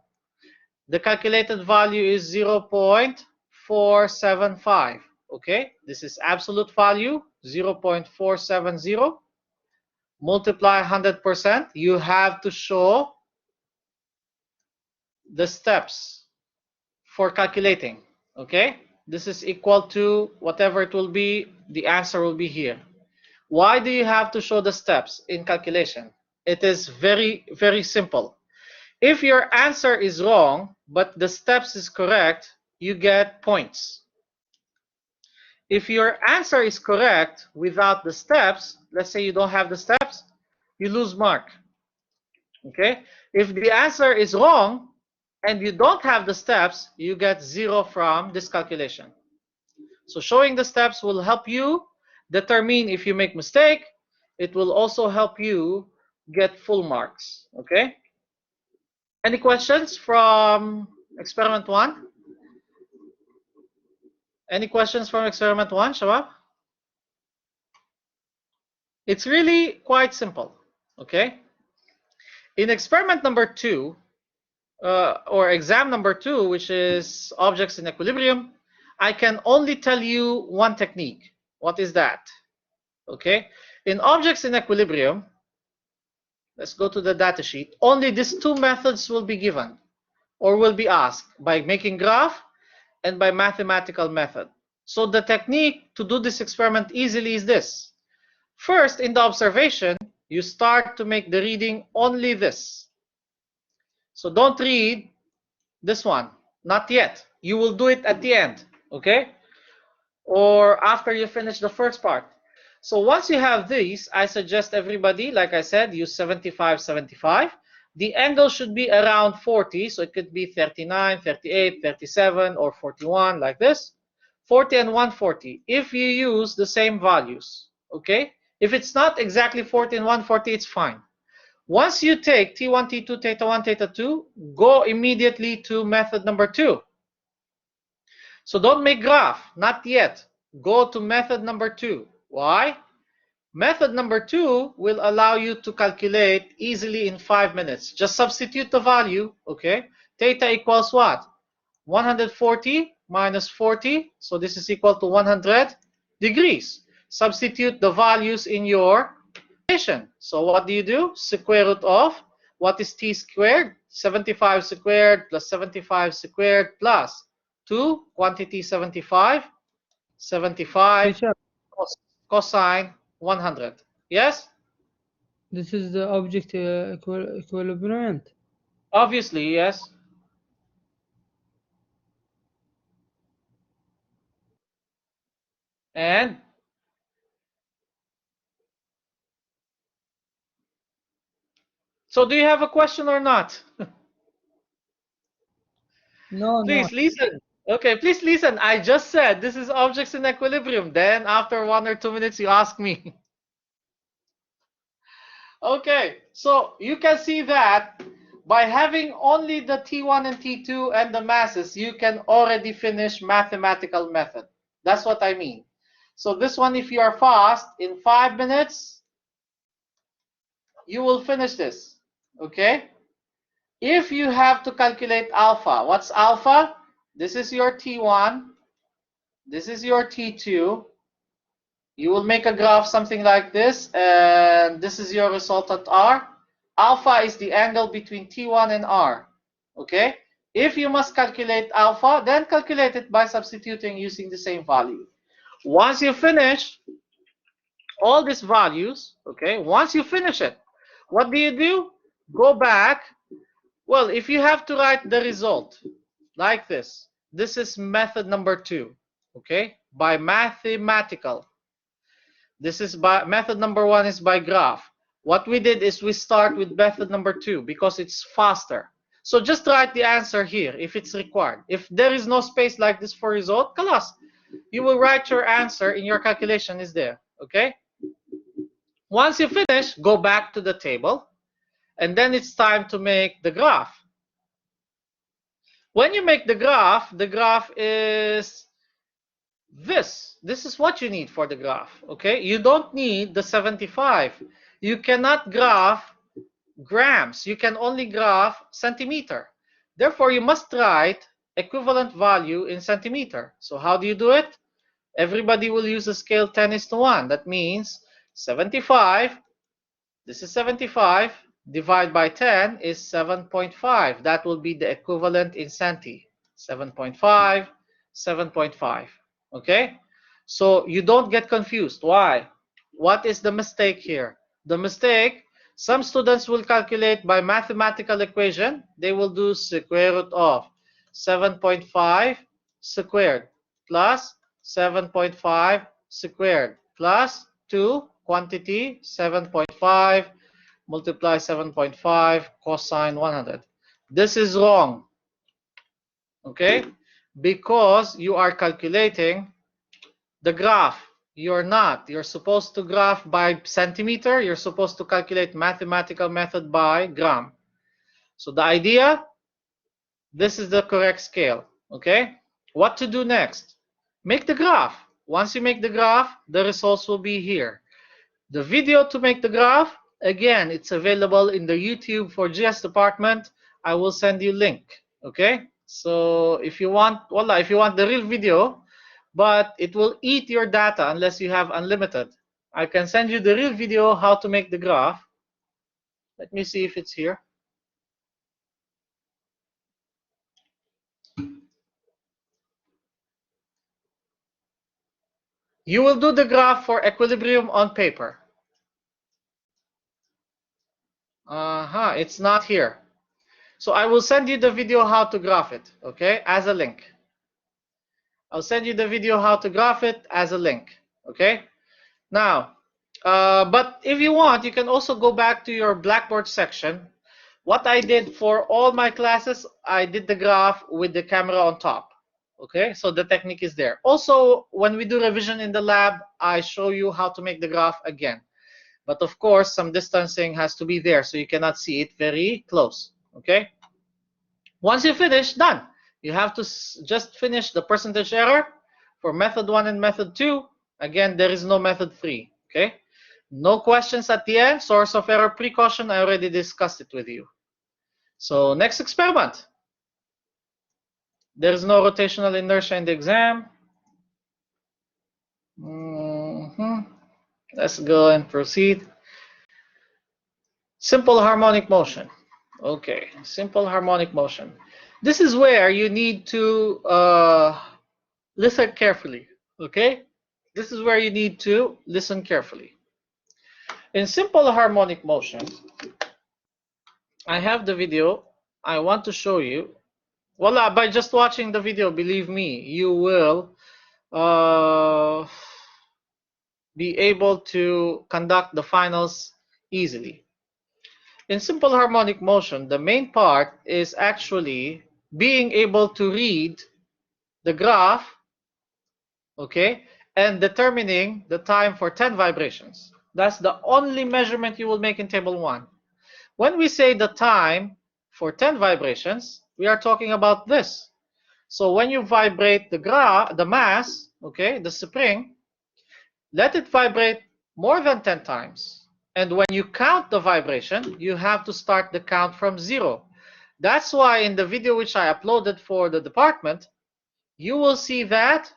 The calculated value is 0.475. Okay, this is absolute value, 0.470. Multiply 100%. You have to show the steps for calculating. Okay, this is equal to whatever it will be. The answer will be here. Why do you have to show the steps in calculation? It is very, very simple. If your answer is wrong, but the steps is correct, you get points. If your answer is correct without the steps, let's say you don't have the steps, you lose mark. Okay? If the answer is wrong and you don't have the steps, you get 0 from this calculation. So showing the steps will help you determine if you make mistake. It will also help you get full marks. Okay? Any questions from experiment 1? Any questions from experiment 1, Shabab? It's really quite simple. Okay? In experiment number 2, or exam number 2, which is objects in equilibrium, I can only tell you one technique. What is that? Okay? In objects in equilibrium, let's go to the data sheet. Only these two methods will be given or will be asked, by making graph and by mathematical method. So the technique to do this experiment easily is this. First, in the observation, you start to make the reading only this. So don't read this one, not yet. You will do it at the end, okay? Or after you finish the first part. So once you have these, I suggest everybody, like I said, use 75, 75. The angle should be around 40, so it could be 39, 38, 37, or 41, like this. 40 and 140, if you use the same values, okay? If it's not exactly 40 and 140, it's fine. Once you take T1, T2, theta 1, theta 2, go immediately to method number 2. So don't make graph, not yet. Go to method number 2. Why? Method number 2 will allow you to calculate easily in 5 minutes. Just substitute the value, okay? Theta equals what? 140 minus 40, so this is equal to 100 degrees. Substitute the values in your equation. So what do? Square root of, what is t squared? 75 squared plus 75 squared plus 2, quantity 75, 75 Teacher, cosine 100. Yes? this is the object equilibrium. Obviously, yes. And so do you have a question or not? No, Please listen. Okay, please listen. I just said this is objects in equilibrium. Then after 1 or 2 minutes, you ask me. Okay, so you can see that by having only the T1 and T2 and the masses, you can already finish mathematical method. That's what I mean. So this one, if you are fast, in 5 minutes, you will finish this. Okay? If you have to calculate alpha, what's alpha? This is your T1. This is your T2. You will make a graph something like this, and this is your result at R. Alpha is the angle between T1 and R. Okay? If you must calculate alpha, then calculate it by substituting using the same value. Once you finish all these values, okay, once you finish it, what do? Go back. Well, if you have to write the result like this is method number 2, okay, by mathematical. This is by method number 1 is by graph. What we did is we start with method number 2 because it's faster. So just write the answer here if it's required. If there is no space like this for result, kalas, you will write your answer in your calculation is there, okay? Once you finish, go back to the table, and then it's time to make the graph. When you make the graph is this. This is what you need for the graph, okay? You don't need the 75. You cannot graph grams. You can only graph centimeter. Therefore, you must write equivalent value in centimeter. So how do you do it? Everybody will use the scale 10:1. That means 75, this is 75, divide by 10 is 7.5. That will be the equivalent in centi. 7.5, 7.5. Okay? So you don't get confused. Why? What is the mistake here? The mistake, some students will calculate by mathematical equation. They will do square root of 7.5 squared plus 7.5 squared plus 2 quantity 7.5 multiply 7.5 cosine 100. This is wrong, okay? Because you are calculating the graph. You're not. You're supposed to graph by centimeter. You're supposed to calculate mathematical method by gram. So the idea, this is the correct scale, okay? What to do next? Make the graph. Once you make the graph, the results will be here. The video to make the graph, again, it's available in the YouTube for GS department. I will send you link, okay? So if you want, voila, if you want the real video, but it will eat your data unless you have unlimited, I can send you the real video how to make the graph. Let me see if it's here. You will do the graph for equilibrium on paper. It's not here. So I will send you the video how to graph it, okay, as a link. I'll send you the video how to graph it as a link, okay? Now, but if you want, you can also go back to your Blackboard section. What I did for all my classes, I did the graph with the camera on top, okay? So the technique is there. Also, when we do revision in the lab, I show you how to make the graph again. But of course, some distancing has to be there, so you cannot see it very close, okay? Once you finish, done. You have to just finish the percentage error for method 1 and method 2. Again, there is no method 3, okay? No questions at the end. Source of error precaution, I already discussed it with you. So next experiment. There is no rotational inertia in the exam. Let's go and proceed. Simple harmonic motion. Okay, simple harmonic motion. This is where you need to listen carefully, okay? This is where you need to listen carefully. In simple harmonic motion, I have the video. I want to show you. Voila, by just watching the video, believe me, you will be able to conduct the finals easily. In simple harmonic motion, the main part is actually being able to read the graph, okay, and determining the time for 10 vibrations. That's the only measurement you will make in table 1. When we say the time for 10 vibrations, we are talking about this. So when you vibrate the mass, okay, the spring, let it vibrate more than 10 times. And when you count the vibration, you have to start the count from 0. That's why in the video which I uploaded for the department, you will see that,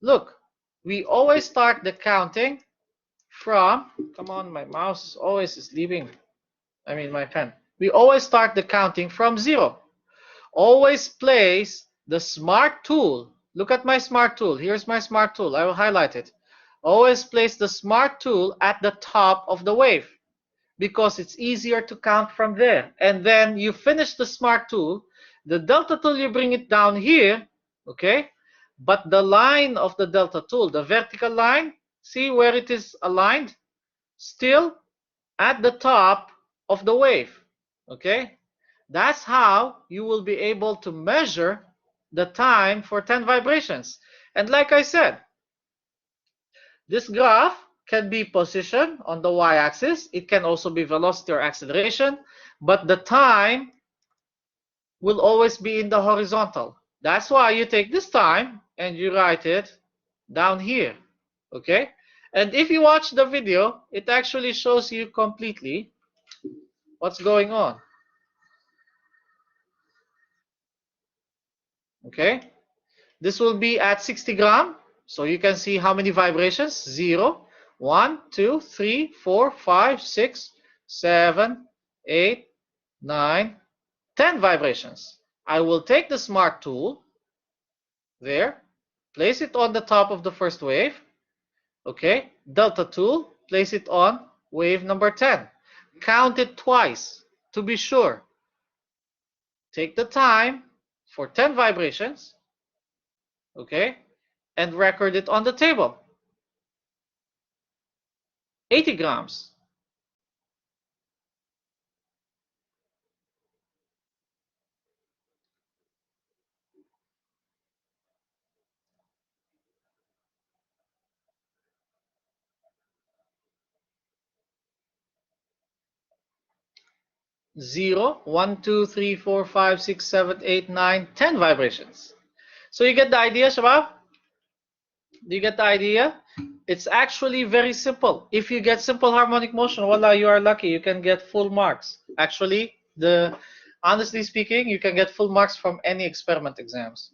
look, we always start the counting from, come on, my mouse always is leaving, my pen. We always start the counting from 0. Always place the smart tool. Look at my smart tool. Here's my smart tool. I will highlight it. Always place the smart tool at the top of the wave because it's easier to count from there. And then you finish the smart tool. The delta tool, you bring it down here, okay? But the line of the delta tool, the vertical line, see where it is aligned? Still at the top of the wave, okay? That's how you will be able to measure the time for 10 vibrations. And like I said, this graph can be position on the y-axis. It can also be velocity or acceleration, but the time will always be in the horizontal. That's why you take this time and you write it down here, okay? And if you watch the video, it actually shows you completely what's going on. Okay, this will be at 60 gram, so you can see how many vibrations. 0, 1, 2, 3, 4, 5, 6, 7, 8, 9, 10 vibrations. I will take the smart tool there, place it on the top of the first wave, okay, delta tool, place it on wave number 10. Count it twice to be sure. Take the time for 10 vibrations, okay, and record it on the table. 80 grams. Zero, 1, 2, 3, 4, 5, 6, 7, 8, 9, 10 vibrations. So you get the idea, Shabab? Do you get the idea? It's actually very simple. If you get simple harmonic motion, voila, you are lucky. You can get full marks. Actually, honestly speaking, you can get full marks from any experiment exams.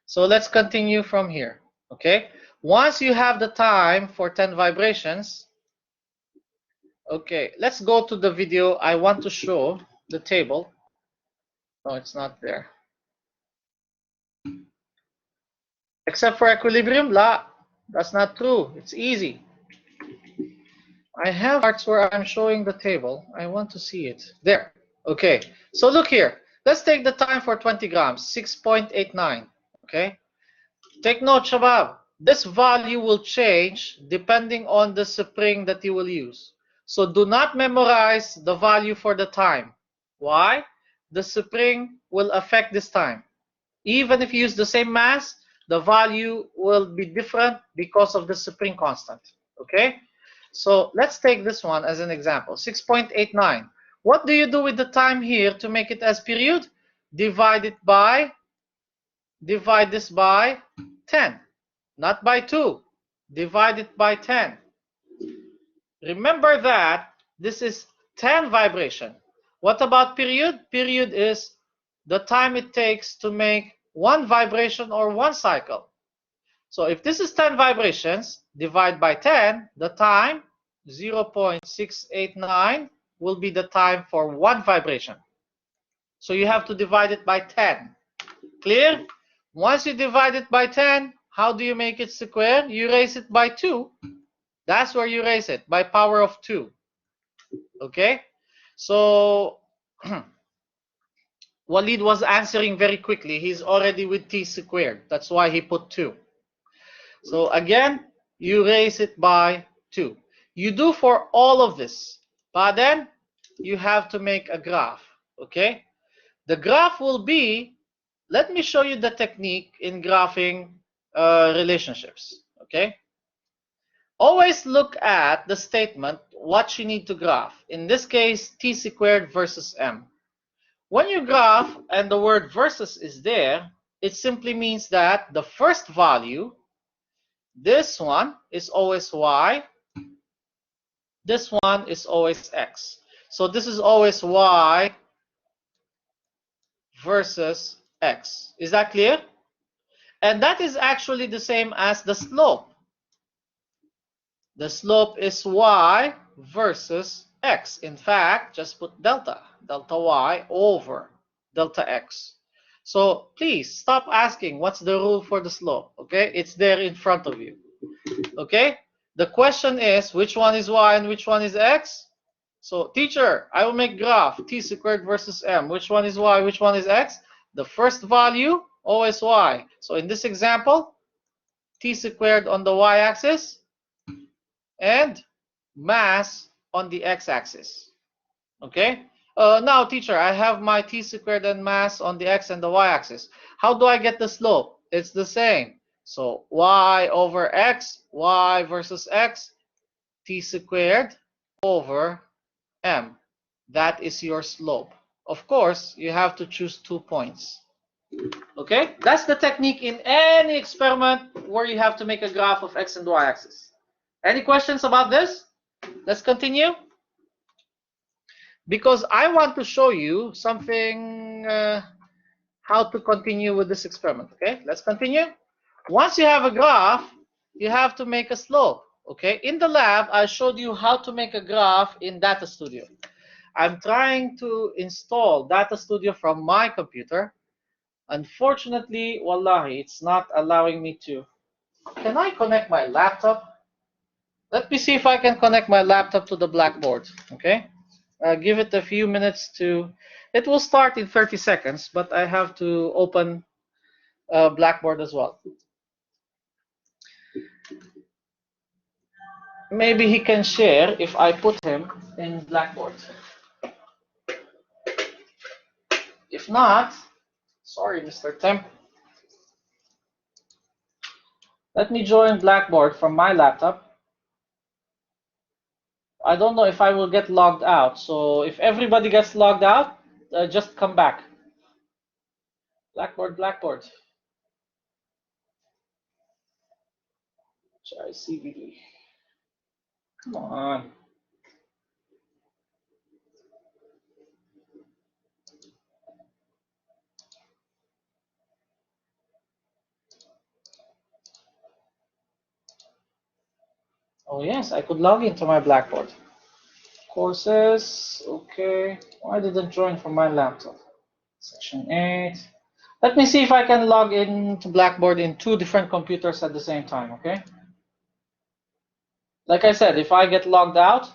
So let's continue from here, okay? Once you have the time for 10 vibrations, Okay, let's go to the video. I want to show the table. No, it's not there. Except for equilibrium, that's not true. It's easy. I have parts where I'm showing the table. I want to see it. There. Okay, so look here. Let's take the time for 20 grams, 6.89. Okay, take note, Shabab. This value will change depending on the spring that you will use. So do not memorize the value for the time. Why? The spring will affect this time. Even if you use the same mass, the value will be different because of the spring constant. Okay? So let's take this one as an example, 6.89. What do you do with the time here to make it as period? Divide this by 10, not by 2. Divide it by 10. Remember that this is 10 vibration. What about period? Period is the time it takes to make one vibration or one cycle. So if this is 10 vibrations, divide by 10, the time 0.689 will be the time for one vibration. So you have to divide it by 10. Clear? Once you divide it by 10, how do you make it square? You raise it by 2. That's where you raise it, by power of 2. Okay? So Walid was answering very quickly. He's already with t squared. That's why he put 2. So again, you raise it by 2. You do for all of this, but then you have to make a graph. Okay? The graph will be, let me show you the technique in graphing relationships. Okay? Always look at the statement, what you need to graph. In this case, t squared versus m. When you graph and the word versus is there, it simply means that the first value, this one is always y, this one is always x. So this is always y versus x. Is that clear? And that is actually the same as the slope. The slope is y versus x. In fact, just put delta y over delta x. So please stop asking what's the rule for the slope. Okay, it's there in front of you. Okay, the question is which one is y and which one is x. So teacher, I will make graph t squared versus m. Which one is y, which one is x? The first value always y. So in this example, t squared on the y-axis and mass on the x-axis. Okay? Now, teacher, I have my t squared and mass on the x and the y-axis. How do I get the slope? It's the same. So y over x, y versus x, t squared over m. That is your slope. Of course, you have to choose 2 points. Okay? That's the technique in any experiment where you have to make a graph of x and y-axis. Any questions about this? Let's continue. Because I want to show you something, how to continue with this experiment. Okay, let's continue. Once you have a graph, you have to make a slope. Okay, in the lab, I showed you how to make a graph in Data Studio. I'm trying to install Data Studio from my computer. Unfortunately, wallahi, it's not allowing me to. Can I connect my laptop? Let me see if I can connect my laptop to the Blackboard. Okay. Give it a few minutes to, it will start in 30 seconds, but I have to open Blackboard as well. Maybe he can share if I put him in Blackboard. If not, sorry, Mr. Temp. Let me join Blackboard from my laptop. I don't know if I will get logged out, so if everybody gets logged out, just come back. Blackboard. CVD. Come on. Oh yes, I could log into my Blackboard. Courses, okay. Why did it join from my laptop? Section 8. Let me see if I can log in to Blackboard in 2 different computers at the same time, okay? Like I said, if I get logged out,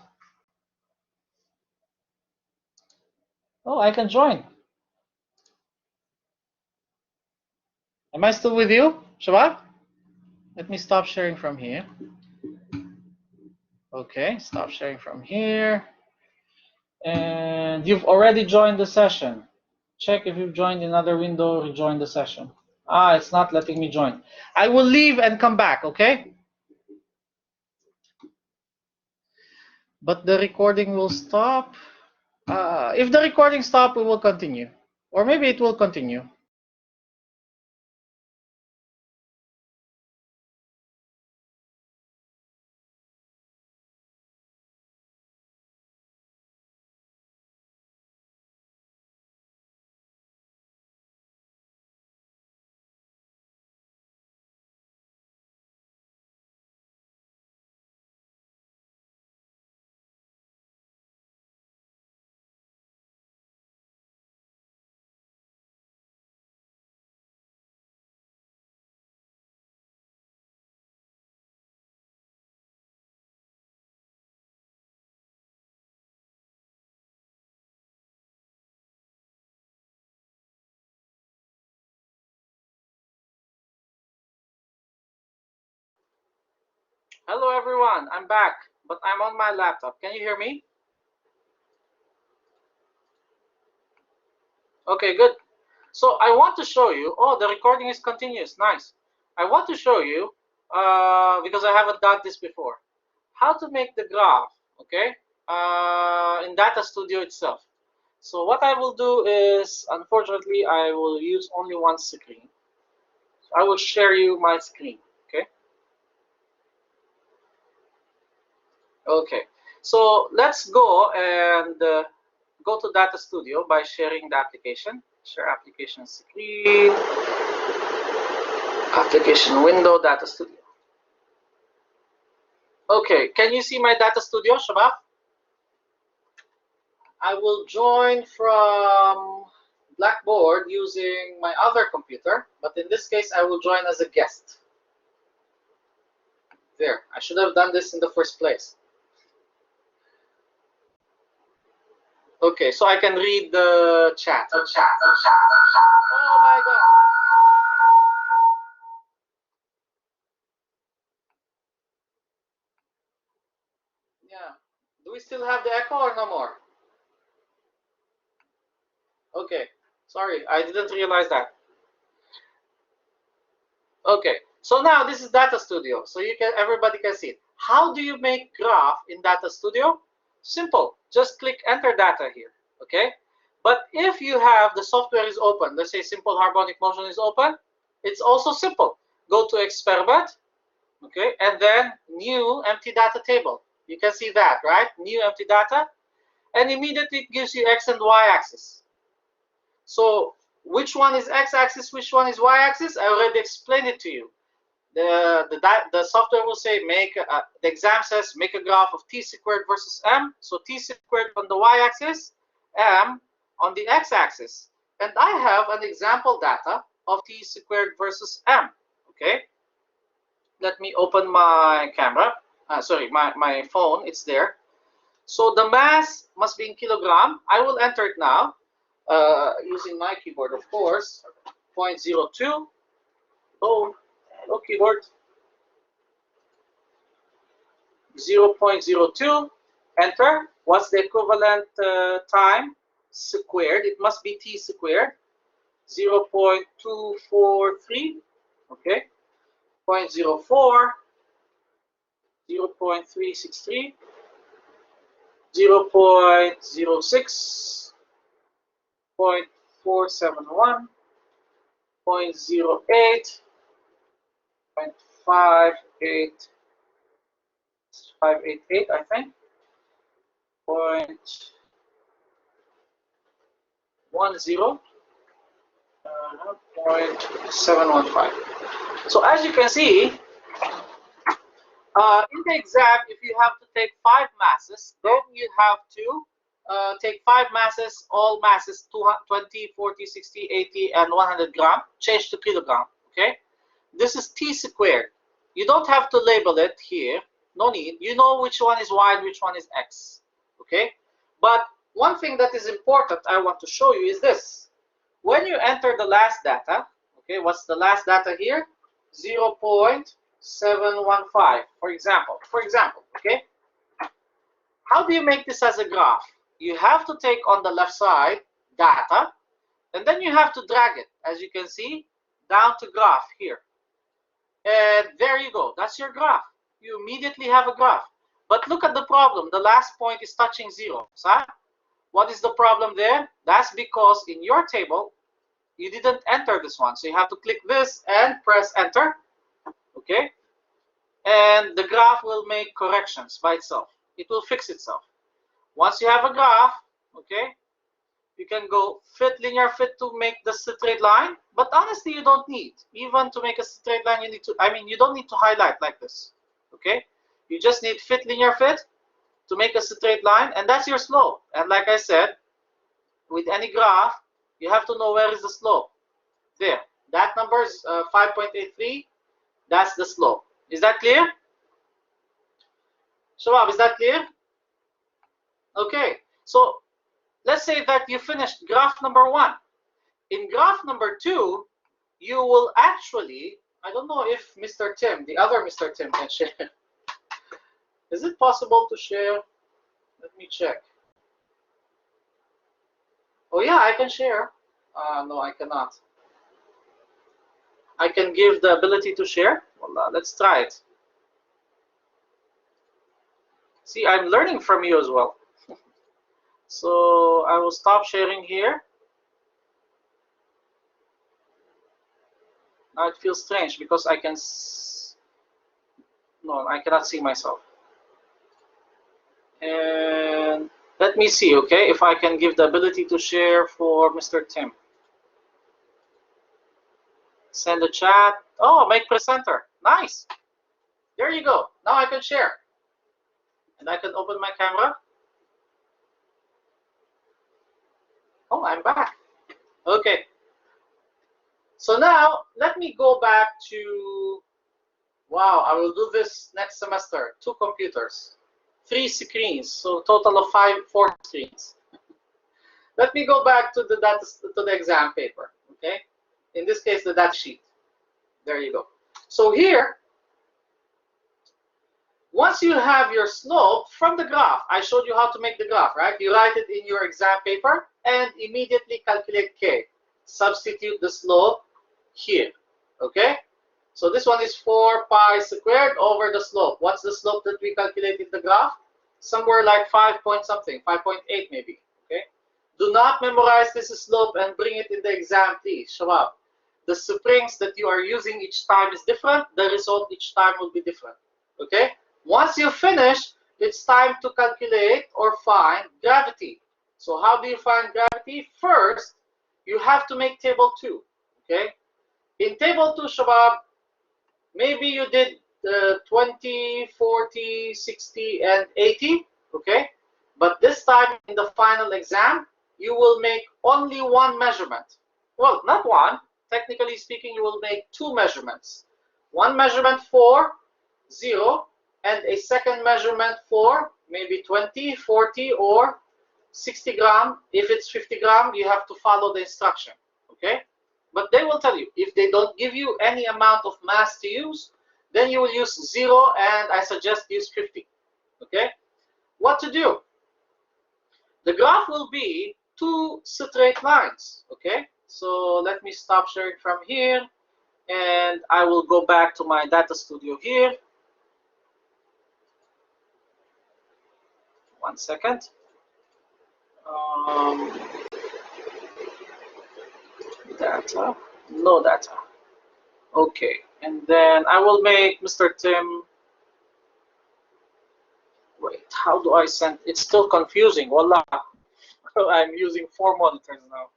oh, I can join. Am I still with you, Shabab? Let me stop sharing from here. Okay, stop sharing from here. And you've already joined the session. Check if you've joined another window, rejoin the session. Ah, it's not letting me join. I will leave and come back, okay? But the recording will stop. If the recording stops, we will continue. Or maybe it will continue. Hello everyone, I'm back, but I'm on my laptop. Can you hear me? Okay, good. So I want to show you, oh, the recording is continuous, nice. I want to show you, because I haven't done this before, how to make the graph, okay, in Data Studio itself. So what I will do is, unfortunately, I will use only one screen. So I will share you my screen, okay? Okay, so let's go and go to Data Studio by sharing the application. Share application screen, application window, Data Studio. Okay, can you see my Data Studio, Shabab? I will join from Blackboard using my other computer, but in this case, I will join as a guest. There, I should have done this in the first place. Okay, so I can read the chat. Oh my God. Yeah. Do we still have the echo or no more? Okay. Sorry, I didn't realize that. Okay. So now this is Data Studio. So everybody can see it. How do you make graph in Data Studio? Simple. Just click enter data here. Okay. But if you have the software is open, let's say Simple Harmonic Motion is open, it's also simple. Go to experiment, okay, and then new empty data table. You can see that, right? New empty data, and immediately it gives you X and Y axis. So which one is X axis, which one is Y axis? I already explained it to you. The software will say the exam says make a graph of t squared versus m. So t squared on the y-axis, m on the x-axis, and I have an example data of t squared versus m. Okay, let me open my camera. Sorry, my phone. It's there. So the mass must be in kilogram. I will enter it now using my keyboard, of course. 0.02. Oh, hello keyboard. 0.02, enter. What's the equivalent time squared? It must be t squared. 0.243, okay. 0.04, 0.363, 0.06, 0.471, 0.08, 0.58, 588, I think. 0.10, 0.715. So as you can see, In the exam, if you have to take 5 masses, then you have to take 5 masses, all masses 20, 40, 60, 80, and 100 gram, change to kilogram. Okay, this is t squared. You don't have to label it here, no need. You know which one is y and which one is x. Okay, but one thing that is important I want to show you is this. When you enter the last data, okay, what's the last data here? 0.715, for example, okay? How do you make this as a graph? You have to take on the left side data, and then you have to drag it, as you can see, down to graph here. And there you go, that's your graph. You immediately have a graph. But look at the problem, the last point is touching 0. So what is the problem there? That's because in your table, you didn't enter this one. So you have to click this and press enter. Okay, and the graph will make corrections by itself. It will fix itself. Once you have a graph, okay, you can go fit, linear fit to make the straight line, but honestly you don't need. Even to make a straight line, you need to, you don't need to highlight like this. Okay, you just need fit, linear fit to make a straight line, and that's your slope. And like I said, with any graph, you have to know where is the slope. There, that number is 5.83. That's the slope. Is that clear? Shabab, is that clear? Okay, so let's say that you finished graph number 1. In graph number 2, you will actually, I don't know if Mr. Tim, the other Mr. Tim, can share. Is it possible to share? Let me check. Oh yeah, I can share. No, I cannot. I can give the ability to share. Well, let's try it. See, I'm learning from you as well. So I will stop sharing here. Now it feels strange because I can. No, I cannot see myself. And let me see, okay, if I can give the ability to share for Mr. Tim. Send a chat. Oh, make presenter. Nice. There you go. Now I can share. And I can open my camera. Oh, I'm back. Okay. So now let me go back to, wow, I will do this next semester. 2 computers, 3 screens, so total of 4 screens. Let me go back to the data, to the exam paper. Okay. In this case, the data sheet. There you go. So here, once you have your slope from the graph, I showed you how to make the graph, right? You write it in your exam paper and immediately calculate K. Substitute the slope here, okay? So this one is 4 pi squared over the slope. What's the slope that we calculate in the graph? Somewhere like 5 point something, 5.8 maybe, okay? Do not memorize this slope and bring it in the exam, please, Shabab. The springs that you are using each time is different. The result each time will be different, okay? Once you finish, it's time to calculate or find gravity. So how do you find gravity? First, you have to make table 2, okay? In table 2, Shabab, maybe you did 20, 40, 60, and 80, okay? But this time in the final exam, you will make only 1 measurement. Well, not 1. Technically speaking, you will make 2 measurements. 1 measurement for 0, and a second measurement for maybe 20, 40, or 60 gram. If it's 50 gram, you have to follow the instruction, okay? But they will tell you, if they don't give you any amount of mass to use, then you will use 0, and I suggest use 50, okay? What to do? The graph will be 2 straight lines, okay? So let me stop sharing from here, and I will go back to my data studio here. 1 second. Data, no data. Okay, and then I will make Mr. Tim. Wait, how do I send? It's still confusing. Voila. I'm using 4 monitors now.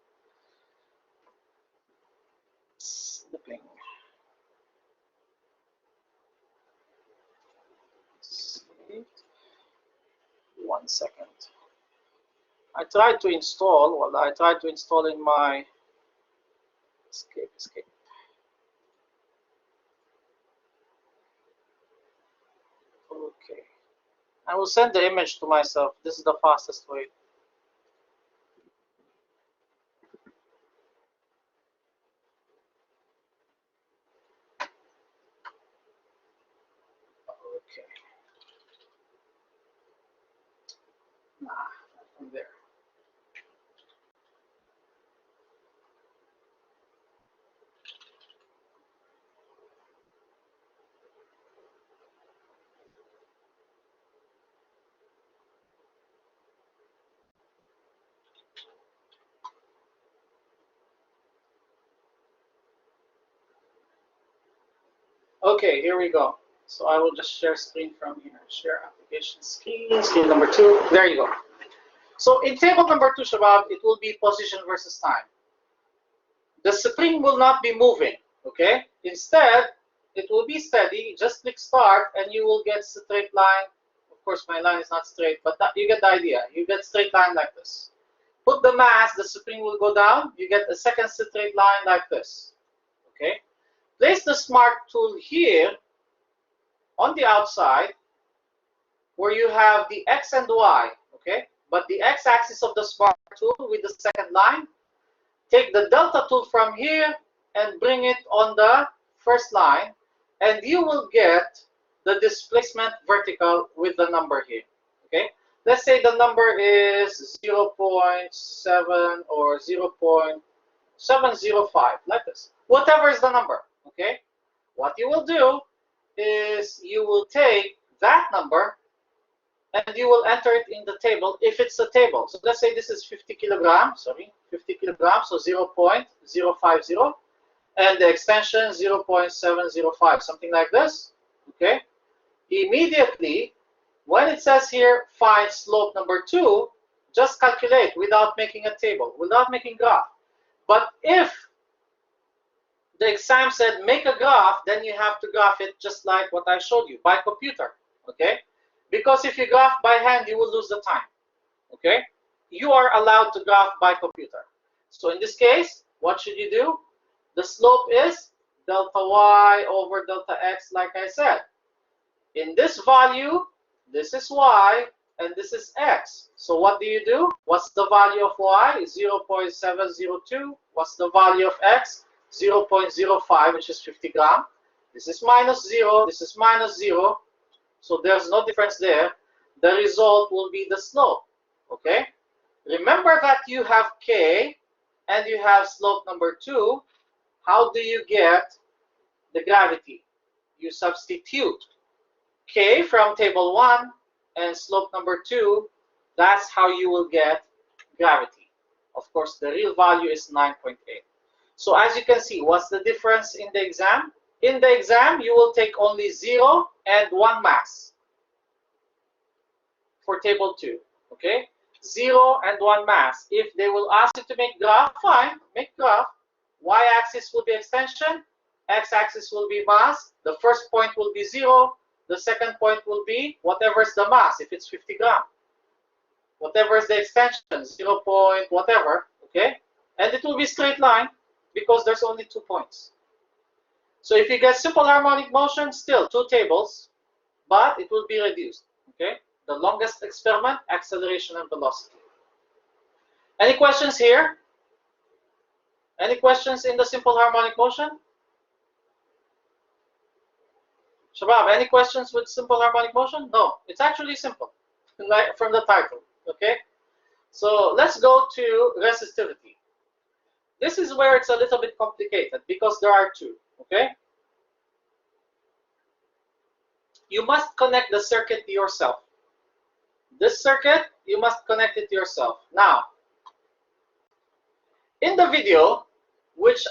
Slipping. 1 second. I tried to install, well, I tried to install in my escape. Okay. I will send the image to myself. This is the fastest way. Okay. From there. Okay, here we go. So I will just share screen from here. Share application screen, screen number 2. There you go. So in table number 2, Shabab, it will be position versus time. The spring will not be moving, okay? Instead, it will be steady. Just click start and you will get straight line. Of course, my line is not straight, but you get the idea. You get straight line like this. Put the mass, the spring will go down. You get a second straight line like this, okay? Place the smart tool here on the outside where you have the X and Y, okay? But the X axis of the smart tool with the second line, take the delta tool from here and bring it on the first line, and you will get the displacement vertical with the number here, okay? Let's say the number is 0.7 or 0.705, like this. Whatever is the number, okay? What you will do is you will take that number and you will enter it in the table if it's a table. So let's say this is 50 kilograms, sorry, 50 kilograms, so 0.050, and the extension 0.705, something like this, okay? Immediately, when it says here, find slope number 2, just calculate without making a table, without making graph. But if the exam said make a graph, then you have to graph it just like what I showed you, by computer, okay? Because if you graph by hand, you will lose the time, okay? You are allowed to graph by computer. So in this case, what should you do? The slope is delta y over delta x, like I said. In this value, this is y, and this is x. So what do? What's the value of y? 0.702. What's the value of x? 0.05, which is 50 grams. This is minus 0. This is minus 0. So there's no difference there. The result will be the slope, okay? Remember that you have k and you have slope number 2. How do you get the gravity? You substitute k from table 1 and slope number 2. That's how you will get gravity. Of course, the real value is 9.8. So as you can see, what's the difference in the exam? In the exam, you will take only 0 and 1 mass for table 2, okay? 0 and 1 mass. If they will ask you to make graph, fine, make graph. Y-axis will be extension, x-axis will be mass. The first point will be 0. The second point will be whatever is the mass, if it's 50 grams. Whatever is the extension, 0 point whatever, okay? And it will be straight line because there's only 2 points. So if you get simple harmonic motion, still 2 tables, but it will be reduced, okay? The longest experiment, acceleration and velocity. Any questions here? Any questions in the simple harmonic motion? Shabab, any questions with simple harmonic motion? No, it's actually simple, like from the title, okay? So let's go to resistivity. This is where it's a little bit complicated because there are 2, okay? You must connect the circuit yourself. This circuit, you must connect it yourself. Now, in the video, which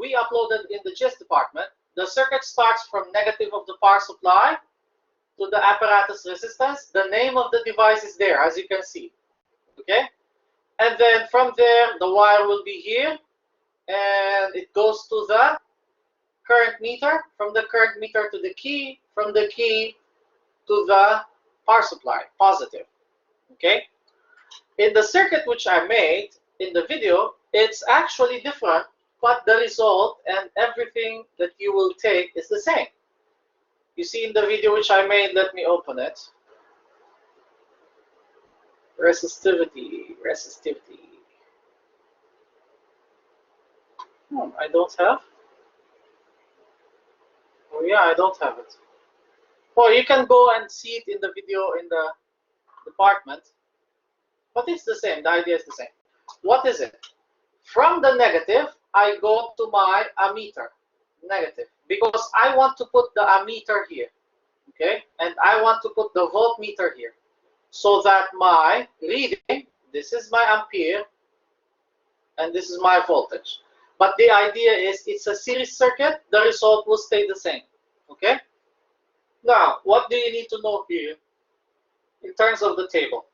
we uploaded in the GIS department, the circuit starts from negative of the power supply to the apparatus resistance. The name of the device is there, as you can see, okay? And then from there, the wire will be here, and it goes to the current meter, from the current meter to the key, from the key to the power supply, positive. Okay? In the circuit which I made in the video, it's actually different, but the result and everything that you will take is the same. You see in the video which I made, let me open it. Resistivity. I don't have. Oh yeah, I don't have it. Well, you can go and see it in the video in the department, but it's the same. The idea is the same. What is it? From the negative, I go to my ammeter, negative, because I want to put the ammeter here, okay? And I want to put the voltmeter here, so that my reading, this is my ampere, and this is my voltage. But the idea is it's a series circuit, the result will stay the same, okay? Now, what do you need to know here in terms of the table?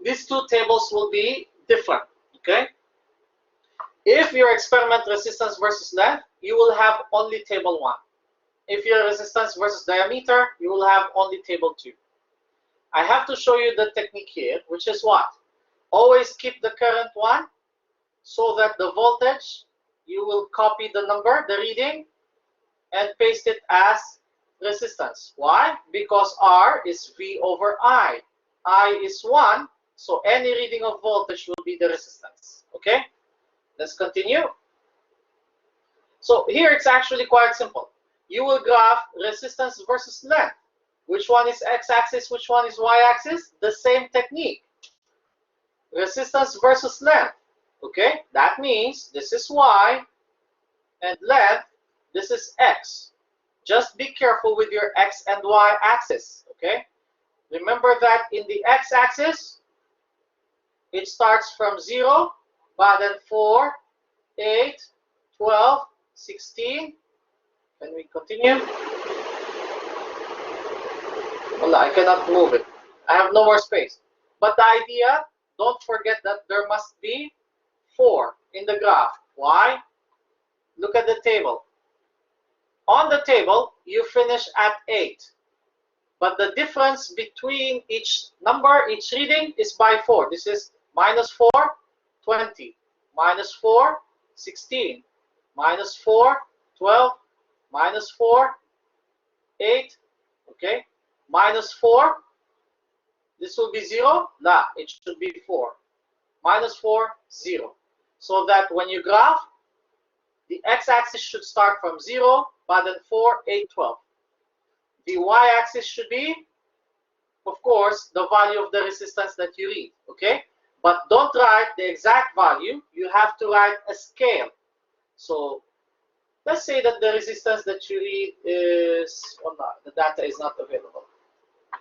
These two tables will be different, okay? If your experiment resistance versus length, you will have only table 1. If your resistance versus diameter, you will have only table 2. I have to show you the technique here, which is what? Always keep the current 1, so that the voltage, you will copy the number, the reading, and paste it as resistance. Why? Because R is V over I. I is 1, so any reading of voltage will be the resistance. Okay? Let's continue. So here it's actually quite simple. You will graph resistance versus length. Which one is x-axis, which one is y-axis? The same technique. Resistance versus length. Okay? That means this is y, and length, this is x. Just be careful with your x and y axis. Okay? Remember that in the x-axis, it starts from 0, but then 4, 8, 12, 16. Can we continue? Well, I cannot move it. I have no more space. But the idea, don't forget that there must be 4 in the graph. Why? Look at the table. On the table, you finish at 8. But the difference between each number, each reading is by 4. This is minus 4, 20. Minus 4, 16. Minus 4, 12. Minus 4, 8. Okay. Minus 4. This will be 0. Nah, it should be 4. Minus 4, 0. So that when you graph, the x-axis should start from 0, but then 4, 8, 12. The y-axis should be, of course, the value of the resistance that you read, okay? But don't write the exact value. You have to write a scale. So let's say that the resistance that you read is, oh no, the data is not available.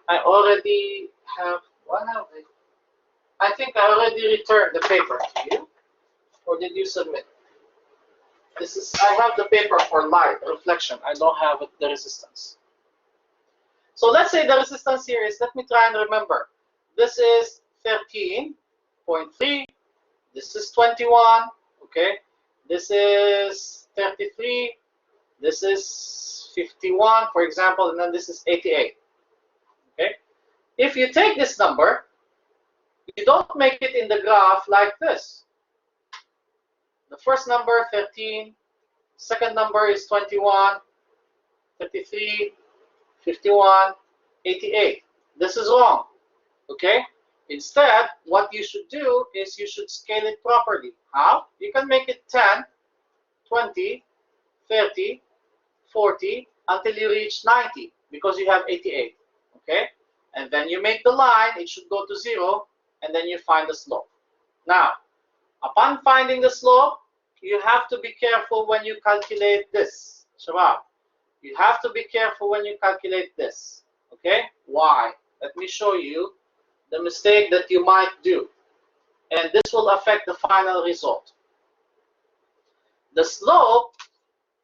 I already have, what have I think I already returned the paper to you. Or did you submit? This is, I have the paper for light reflection. I don't have the resistance. So let's say the resistance here is, let me try and remember. This is 13.3. This is 21. Okay. This is 33. This is 51, for example, and then this is 88. Okay. If you take this number, you don't make it in the graph like this. The first number, 13. Second number is 21, 33, 51, 88. This is wrong. Okay? Instead, what you should do is you should scale it properly. How? You can make it 10, 20, 30, 40, until you reach 90, because you have 88. Okay? And then you make the line, it should go to 0, and then you find the slope. Now, upon finding the slope, you have to be careful when you calculate this. Shabab, you have to be careful when you calculate this. Okay? Why? Let me show you the mistake that you might do. And this will affect the final result. The slope,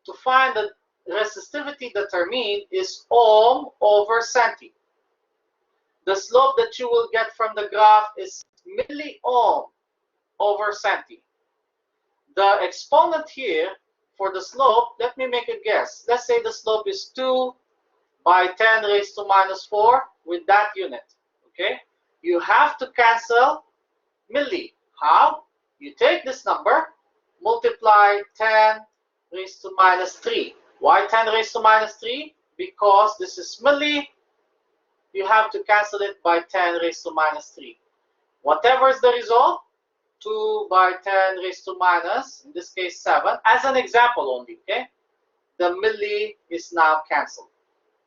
to find the resistivity determined, is ohm over centi. The slope that you will get from the graph is milliohm over centi. The exponent here for the slope, let me make a guess. Let's say the slope is 2 by 10 raised to minus 4 with that unit. Okay? You have to cancel milli. How? You take this number, multiply 10 raised to minus 3. Why 10 raised to minus 3? Because this is milli. You have to cancel it by 10 raised to minus 3. Whatever is the result, 2 by 10 raised to minus, in this case 7, as an example only, okay? The milli is now cancelled.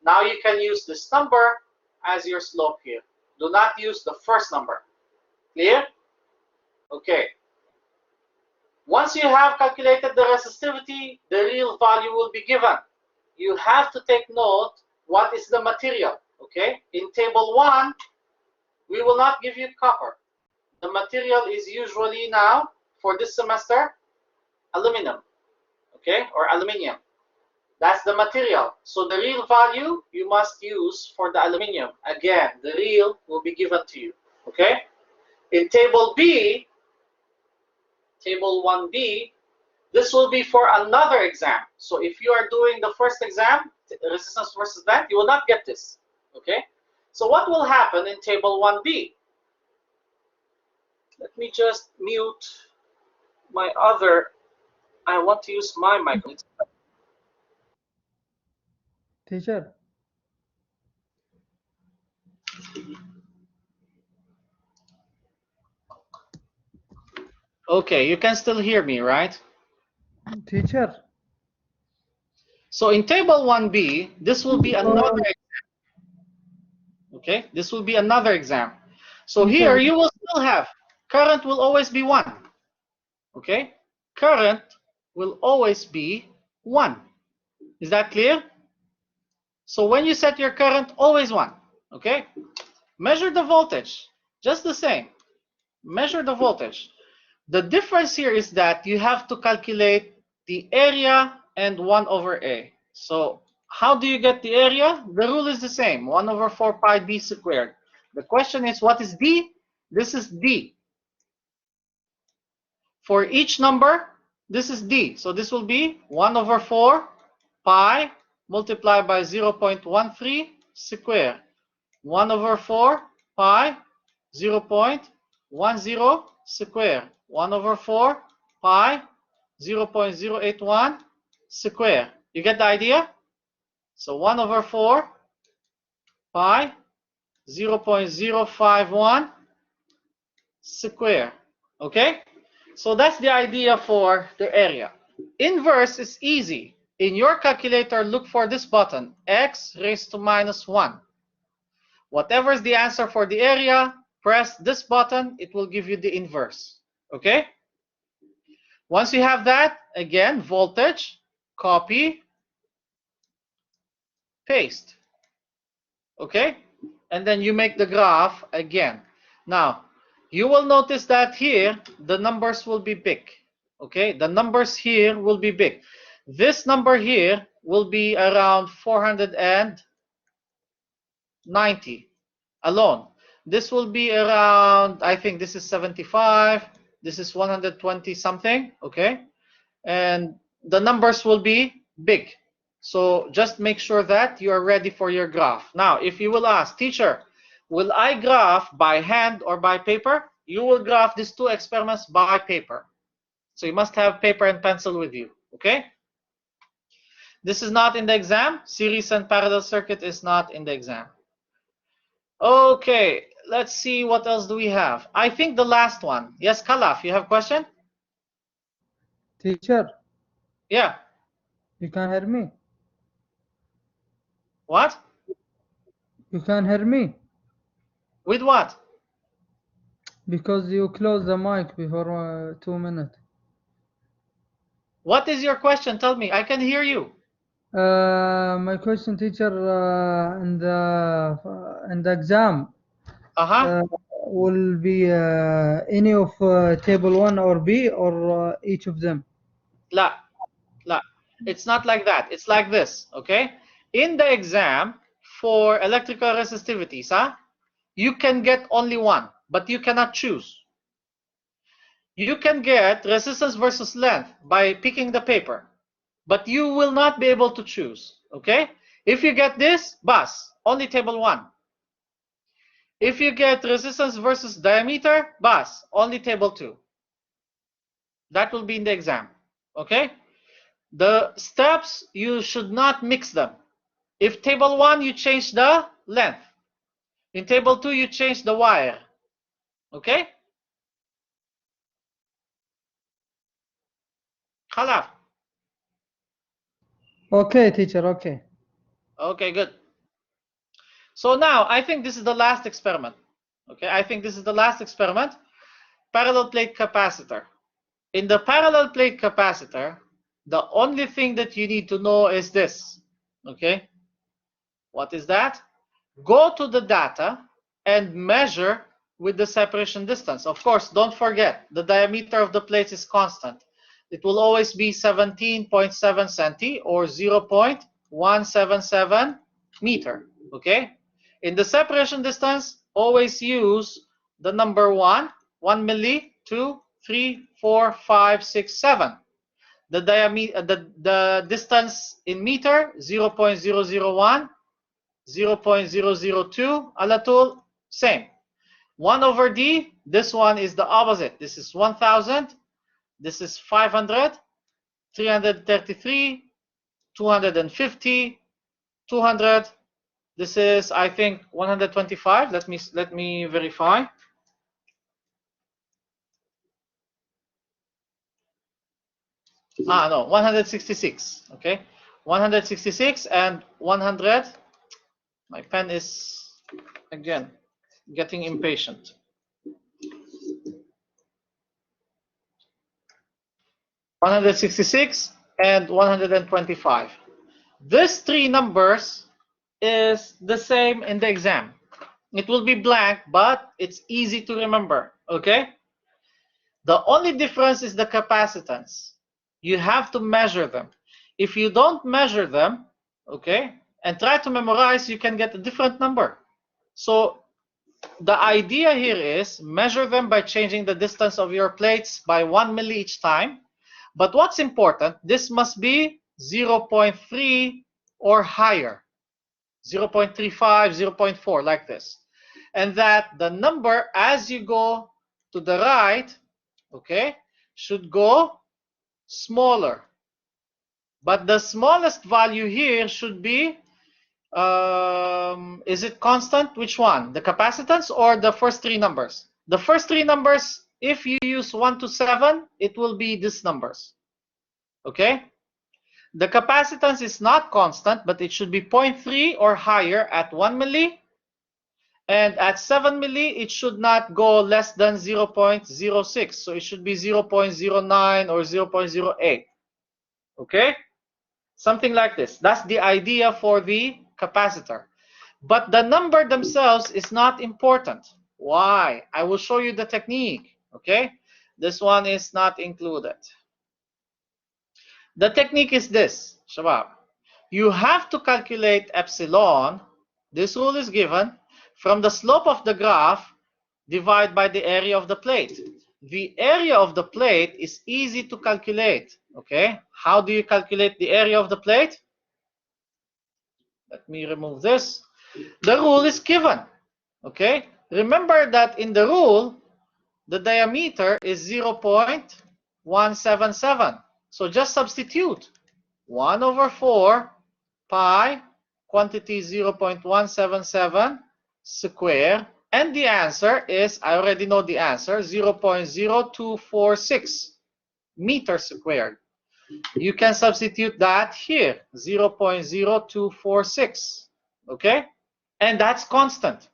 Now you can use this number as your slope here. Do not use the first number. Clear? Okay. Once you have calculated the resistivity, the real value will be given. You have to take note what is the material, okay? In table 1, we will not give you copper. The material is usually now, for this semester, aluminum, okay? Or aluminium. That's the material. So the real value you must use for the aluminium. Again, the real will be given to you, okay? In table B, table 1B, this will be for another exam. So if you are doing the first exam, resistance versus length, you will not get this, okay? So what will happen in table 1B? Let me just mute my other, I want to use my microphone. Teacher. Okay, you can still hear me, right? Teacher. So in table 1B, this will be another exam. Okay, this will be another exam. So here you will still have, current will always be 1. Okay, current will always be 1. Is that clear? So when you set your current, always 1. Okay, measure the voltage, just the same. Measure the voltage. The difference here is that you have to calculate the area and 1 over A. So how do you get the area? The rule is the same, 1 over 4 pi b squared. The question is, what is D? This is D. For each number, this is D. So this will be 1 over 4 pi multiplied by 0.13 square. 1 over 4 pi 0.10 square. 1 over 4 pi 0.081 square. You get the idea? So 1 over 4 pi 0.051 square. Okay? So that's the idea for the area. Inverse is easy. In your calculator, look for this button, x raised to minus 1. Whatever is the answer for the area, press this button, it will give you the inverse. Okay? Once you have that, again, voltage, copy, paste. Okay? And then you make the graph again. Now, you will notice that here, the numbers will be big. Okay? The numbers here will be big. This number here will be around 490 alone. This will be around, I think this is 75, this is 120 something, okay? And the numbers will be big. So just make sure that you are ready for your graph. Now, if you will ask, teacher, will I graph by hand or by paper? You will graph these two experiments by paper. So you must have paper and pencil with you, okay? This is not in the exam. Series and parallel circuit is not in the exam. Okay, let's see what else do we have. I think the last one. Yes, Kalaf, you have a question? Teacher. Yeah. You can hear me? What? You can hear me? With what? Because you closed the mic before 2 minutes. What is your question? Tell me. I can hear you. My question, teacher, in the exam will be any of table 1 or B or each of them? La. It's not like that. It's like this, okay? In the exam for electrical resistivities, you can get only one, but you cannot choose. You can get resistance versus length by picking the paper, but you will not be able to choose, okay? If you get this, bus, only table 1. If you get resistance versus diameter, bus, only table 2. That will be in the exam. Okay? The steps, you should not mix them. If table 1, you change the length. In table 2, you change the wire. Okay? Khalaf. Okay, teacher, okay. Okay, good. So now, I think this is the last experiment. Okay, I think this is the last experiment. Parallel plate capacitor. In the parallel plate capacitor, the only thing that you need to know is this. Okay? What is that? Go to the data and measure with the separation distance. Of course, don't forget, the diameter of the plates is constant. It will always be 17.7 centi or 0.177 meter. Okay? In the separation distance, always use the number 1 milli, 2, 3, 4, 5, 6, 7. The diameter, the distance in meter, 0.001, 0.002, alatul, same. 1 over d, this one is the opposite. This is 1000, this is 500, 333, 250, 200. This is, I think, 125. Let me verify. No, 166. Okay, 166 and 100. My pen is again getting impatient. 166 and 125. These three numbers is the same in the exam. It will be blank, but it's easy to remember. Okay. The only difference is the capacitance. You have to measure them. If you don't measure them, okay, and try to memorize, you can get a different number. So the idea here is measure them by changing the distance of your plates by 1 milli each time. But what's important, this must be 0.3 or higher, 0.35, 0.4, like this. And that the number, as you go to the right, okay, should go smaller. But the smallest value here should be, is it constant? Which one? The capacitance or the first three numbers? The first three numbers, if you use 1 to 7, it will be these numbers. Okay? The capacitance is not constant, but it should be 0.3 or higher at 1 milli. And at 7 milli, it should not go less than 0.06. So it should be 0.09 or 0.08. Okay? Something like this. That's the idea for the capacitor. But the number themselves is not important. Why? I will show you the technique. Okay? This one is not included. The technique is this, Shabab. You have to calculate epsilon. This rule is given from the slope of the graph divided by the area of the plate. The area of the plate is easy to calculate. Okay, how do you calculate the area of the plate? Let me remove this. The rule is given. Okay, remember that in the rule, the diameter is 0.177. So just substitute 1 over 4 pi quantity 0.177 square, and the answer is, I already know the answer, 0.0246 meters squared. You can substitute that here, 0.0246. Okay? And that's constant.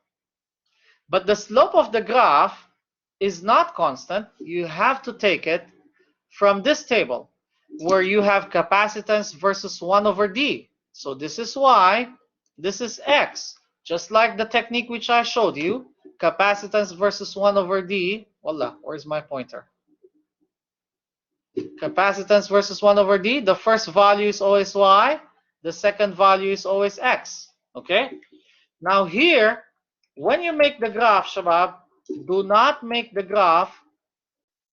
But the slope of the graph is not constant. You have to take it from this table where you have capacitance versus 1 over d. So this is y, this is x. Just like the technique which I showed you, capacitance versus 1 over d. Wallah, where's my pointer? Capacitance versus 1 over d. The first value is always y. The second value is always x. Okay? Now here, when you make the graph, Shabab, do not make the graph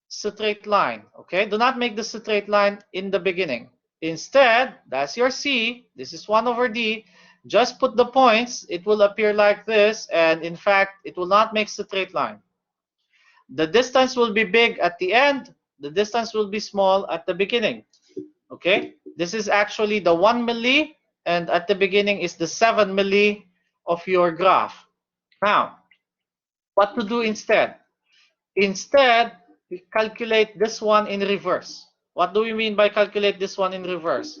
straight line. Okay? Do not make the straight line in the beginning. Instead, that's your c. This is 1 over d. Just put the points, it will appear like this, and in fact, it will not make a straight line. The distance will be big at the end, the distance will be small at the beginning. Okay, this is actually the 1 milli, and at the beginning is the 7 milli of your graph. Now, what to do instead? Instead, we calculate this one in reverse. What do we mean by calculate this one in reverse?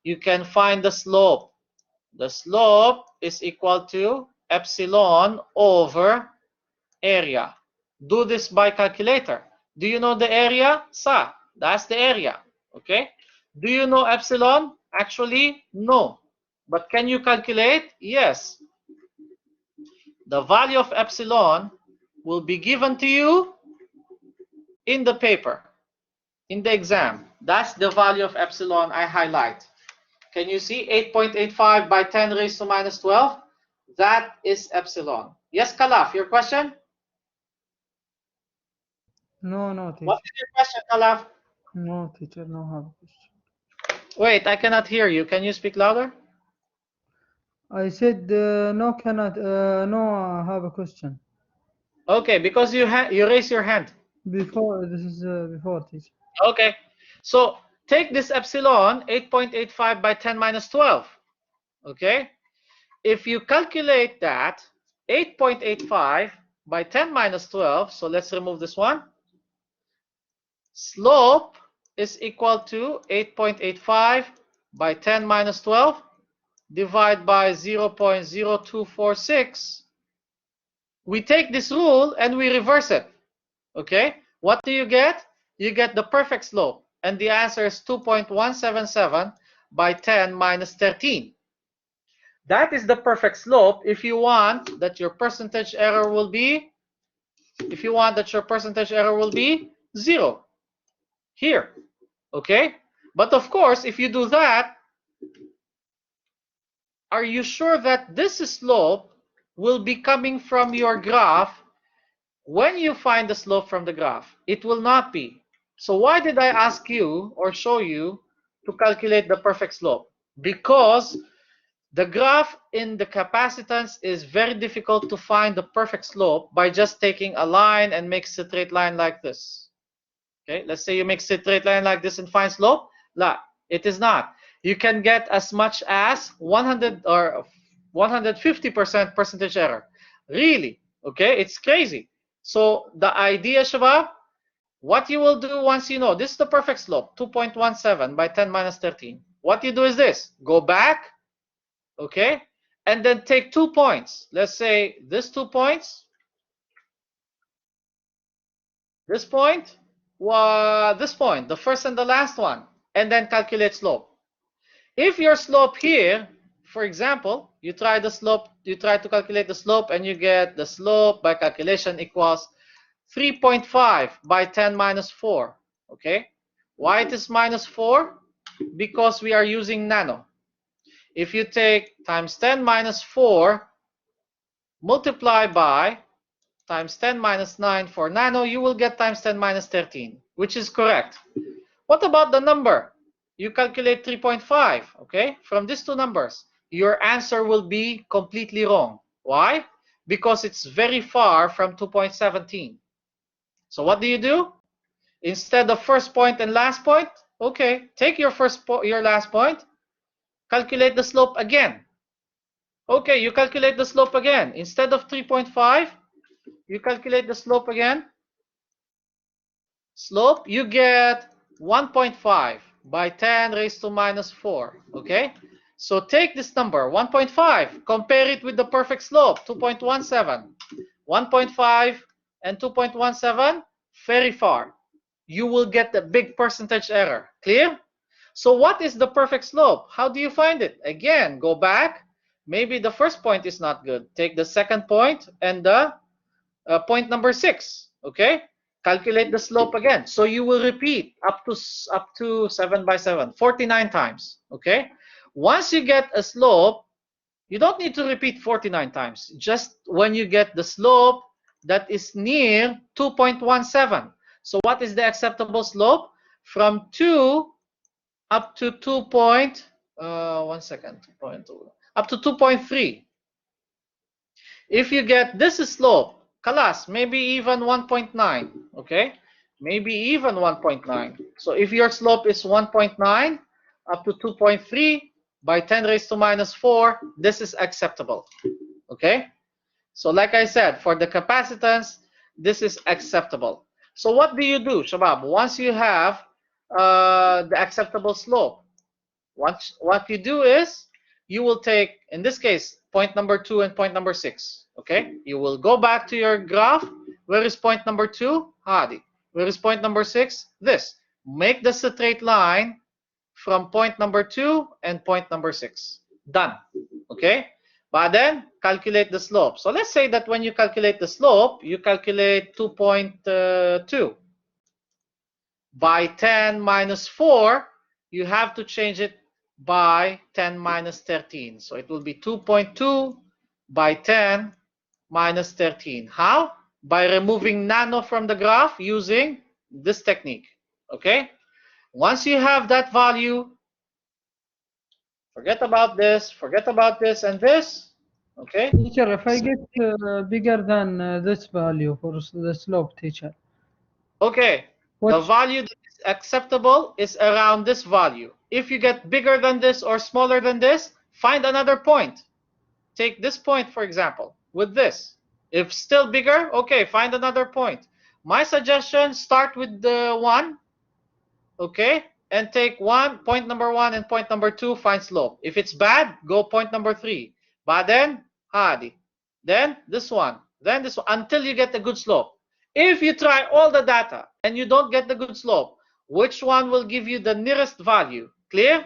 You can find the slope. The slope is equal to epsilon over area. Do this by calculator. Do you know the area? Sa, that's the area. Okay. Do you know epsilon? Actually, no. But can you calculate? Yes. The value of epsilon will be given to you in the paper, in the exam. That's the value of epsilon I highlight. Can you see 8.85 by 10 raised to minus 12? That is epsilon. Yes, Kalaf, your question? No, teacher. What is your question, Kalaf? No, teacher, no have a question. Wait, I cannot hear you. Can you speak louder? I said no, cannot. No, I have a question. Okay, because you raise your hand. Before this is before, teacher. Okay, so take this epsilon 8.85 by 10 minus 12. Okay, if you calculate that 8.85 by 10 minus 12, so let's remove this one. Slope is equal to 8.85 by 10 minus 12 divided by 0.0246. We take this rule and we reverse it. Okay, what do you get? You get the perfect slope, and the answer is 2.177 by 10 minus 13. That is the perfect slope if you want that your percentage error will be, zero here. Okay, but of course, if you do that, are you sure that this slope will be coming from your graph when you find the slope from the graph? It will not be. So why did I ask you or show you to calculate the perfect slope? Because the graph in the capacitance is very difficult to find the perfect slope by just taking a line and make a straight line like this. Okay, let's say you make a straight line like this and find slope. La, it is not. You can get as much as 100 or 150% percentage error. Really, okay, it's crazy. So the idea, Shabab, what you will do once you know this is the perfect slope, 2.17 by 10 minus 13. What you do is this: go back, okay, and then take 2 points. Let's say this 2 points, this point, this point, the first and the last one, and then calculate slope. If your slope here, for example, you try to calculate the slope and you get the slope by calculation equals 3.5 by 10 minus 4. Okay, why it is minus 4? Because we are using nano. If you take times 10 minus 4 multiply by times 10 minus 9 for nano, you will get times 10 minus 13, which is correct. What about the number? You calculate 3.5, okay? From these two numbers, your answer will be completely wrong. Why? Because it's very far from 2.17. So what do? Instead of first point and last point, okay, take your last point, calculate the slope again. Okay, you calculate the slope again. Instead of 3.5, you calculate the slope again. Slope, you get 1.5 by 10 raised to minus 4. Okay, so take this number 1.5, compare it with the perfect slope 2.17. 1.5 and 2.17, very far. You will get a big percentage error. Clear? So what is the perfect slope? How do you find it? Again, go back. Maybe the first point is not good. Take the second point and the point number 6. Okay, calculate the slope again. So you will repeat up to 7 by 7, 49 times. Okay, once you get a slope, you don't need to repeat 49 times. Just when you get the slope that is near 2.17. So what is the acceptable slope? From 2 up to 2. 1 second, 2.2. up to 2.3. If you get this slope, kalas, maybe even 1.9, okay? Maybe even 1.9. So if your slope is 1.9 up to 2.3 by 10 raised to minus 4, this is acceptable, okay? So like I said, for the capacitance, this is acceptable. So what do you do, Shabab? Once you have the acceptable slope, what you do is you will take, in this case, point number 2 and point number 6. Okay, you will go back to your graph. Where is point number 2? Hadi. Where is point number 6? This. Make the straight line from point number 2 and point number 6. Done. Okay, but then calculate the slope. So let's say that when you calculate the slope, you calculate 2.2 by 10 minus 4. You have to change it by 10 minus 13. So it will be 2.2 by 10 minus 13. How? By removing nano from the graph using this technique. Okay? Once you have that value, forget about this, and this. Okay? Teacher, if I get bigger than this value for the slope, teacher. Okay. The value that is acceptable is around this value. If you get bigger than this or smaller than this, find another point. Take this point, for example, with this. If still bigger, okay, find another point. My suggestion, start with the 1, okay, and take point number 1 and point number 2, find slope. If it's bad, go point number 3. But then, hadi. Then this one, then this one, until you get a good slope. If you try all the data and you don't get the good slope, which one will give you the nearest value? Clear?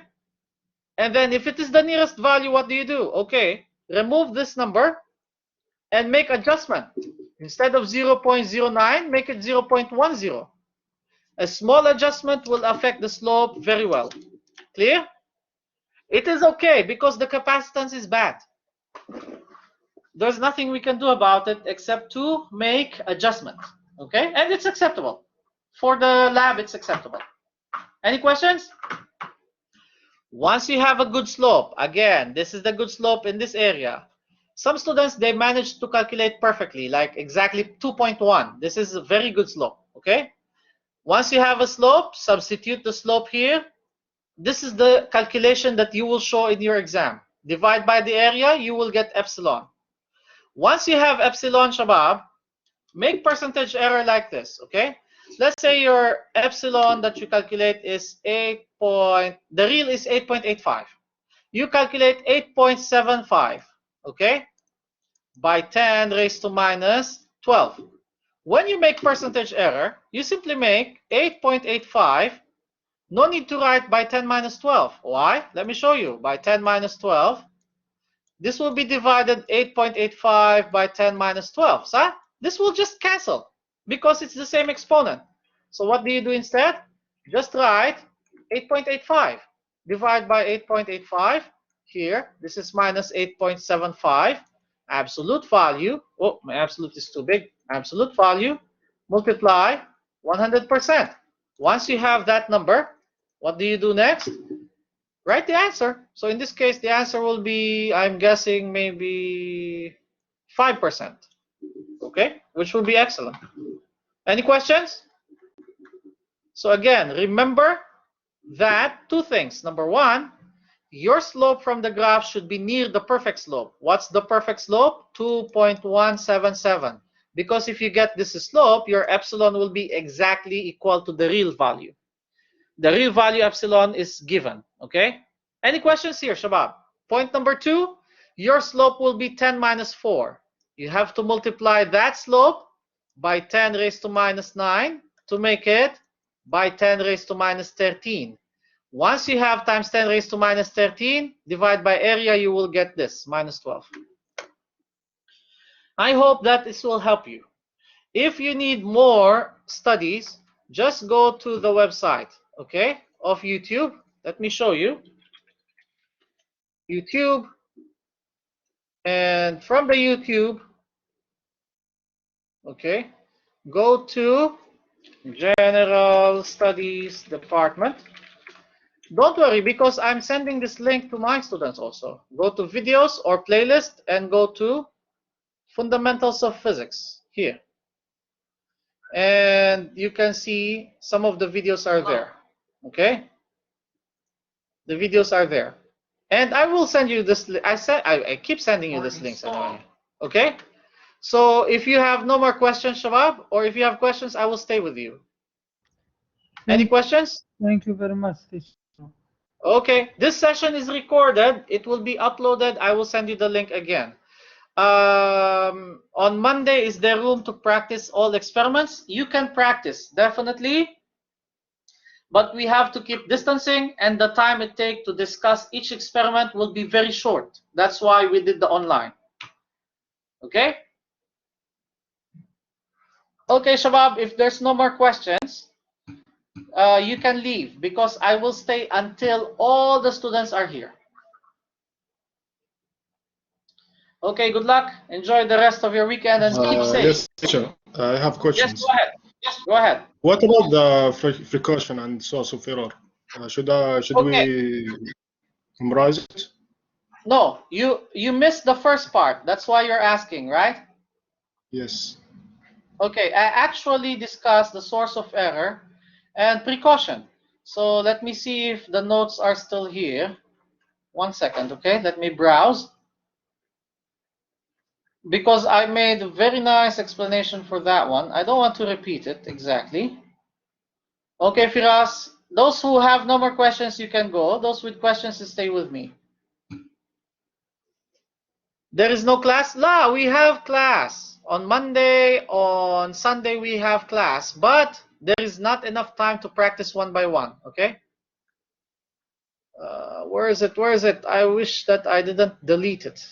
And then if it is the nearest value, what do you do? Okay, remove this number and make adjustment. Instead of 0.09, make it 0.10. A small adjustment will affect the slope very well. Clear? It is okay because the capacitance is bad. There's nothing we can do about it except to make adjustment. Okay? And it's acceptable. For the lab, it's acceptable. Any questions? Once you have a good slope, again, this is the good slope in this area. Some students, they manage to calculate perfectly, like exactly 2.1. This is a very good slope, okay? Once you have a slope, substitute the slope here. This is the calculation that you will show in your exam. Divide by the area, you will get epsilon. Once you have epsilon, Shabab, make percentage error like this, okay? Let's say your epsilon that you calculate is the real is 8.85. You calculate 8.75, okay? By 10 raised to minus 12. When you make percentage error, you simply make 8.85. No need to write by 10 minus 12. Why? Let me show you. By 10 minus 12, this will be divided 8.85 by 10 minus 12. So this will just cancel because it's the same exponent. So what do you do instead? Just write 8.85. Divide by 8.85. Here, this is minus 8.75. Absolute value. Oh, my absolute is too big. Absolute value. Multiply 100%. Once you have that number, what do you do next? Write the answer. So in this case, the answer will be, I'm guessing, maybe 5%. Okay? Which will be excellent. Any questions? So again, remember that two things. Number one, your slope from the graph should be near the perfect slope. What's the perfect slope? 2.177. Because if you get this slope, your epsilon will be exactly equal to the real value. The real value epsilon is given, okay? Any questions here, Shabab? Point number two, your slope will be 10 minus 4. You have to multiply that slope by 10 raised to minus 9 to make it by 10 raised to minus 13. Once you have times 10 raised to minus 13, divide by area, you will get this, minus 12. I hope that this will help you. If you need more studies, just go to the website, okay, of YouTube. Let me show you. YouTube. And from the YouTube, okay, go to General Studies Department. Don't worry, because I'm sending this link to my students also. Go to videos or playlist and go to fundamentals of physics here. And you can see some of the videos are there. Okay? The videos are there. And I will send you this. I keep sending you this links anyway. Okay? So if you have no more questions, Shabab, or if you have questions, I will stay with you. Any questions? Thank you very much, teacher. Okay, this session is recorded. It will be uploaded. I will send you the link again. On Monday, is there room to practice all experiments? You can practice, definitely. But we have to keep distancing, and the time it takes to discuss each experiment will be very short. That's why we did the online. Okay? Okay, Shabab, if there's no more questions, you can leave, because I will stay until all the students are here. Okay, good luck. Enjoy the rest of your weekend and keep safe. Yes, teacher. I have questions. Yes, go ahead. Yes, go ahead. What about the precaution and source of error? Should we memorize it? No, you missed the first part. That's why you're asking, right? Yes. Okay, I actually discussed the source of error and precaution. So let me see if the notes are still here. 1 second, okay? Let me browse. Because I made a very nice explanation for that one. I don't want to repeat it exactly. Okay, Firas, those who have no more questions, you can go. Those with questions, stay with me. There is no class? La, we have class. On Monday, on Sunday, we have class. But there is not enough time to practice one by one, okay? Where is it? Where is it? I wish that I didn't delete it.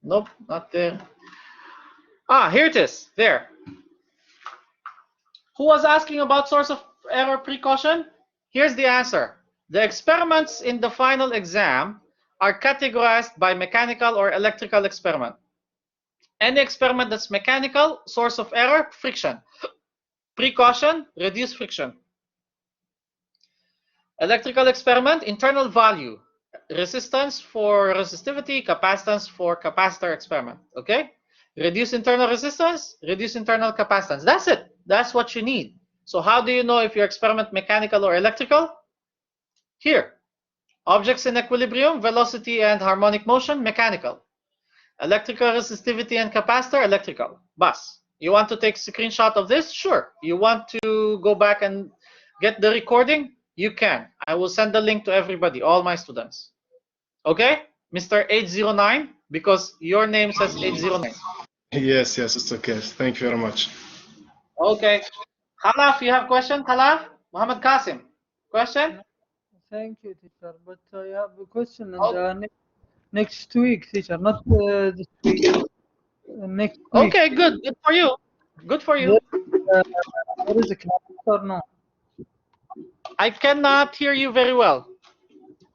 Nope, not there. Ah, here it is. There. Who was asking about source of error precaution? Here's the answer. The experiments in the final exam are categorized by mechanical or electrical experiment. Any experiment that's mechanical, source of error, friction. Precaution, reduce friction. Electrical experiment, internal value. Resistance for resistivity, capacitance for capacitor experiment. Okay? Reduce internal resistance, reduce internal capacitance. That's it. That's what you need. So how do you know if your experiment mechanical or electrical? Here. Objects in equilibrium, velocity and harmonic motion, mechanical. Electrical resistivity and capacitor, electrical. Bus. You want to take a screenshot of this? Sure. You want to go back and get the recording? You can. I will send the link to everybody, all my students. Okay? Mr. 809, because your name says 809. Yes, it's okay. Thank you very much. Okay. Khalaf, you have question? Khalaf? Muhammad Qasim. Question? Thank you, teacher. But I have a question in the next week, teacher, not this week. Next week. Okay, good. Good for you. Good for you. There is a class or no? I cannot hear you very well.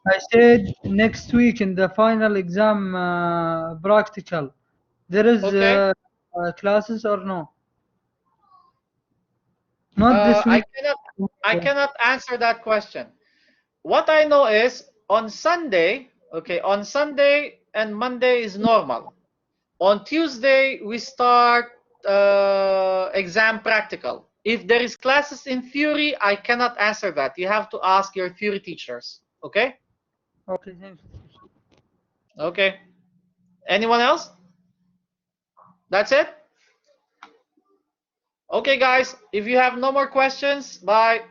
I said next week in the final exam practical. There is classes or no? Not this week. I cannot answer that question. What I know is on Sunday, okay, on Sunday and Monday is normal. On Tuesday, we start exam practical. If there is classes in theory, I cannot answer that. You have to ask your theory teachers, okay? Okay, thank you. Okay. Anyone else? That's it? Okay, guys, if you have no more questions, bye.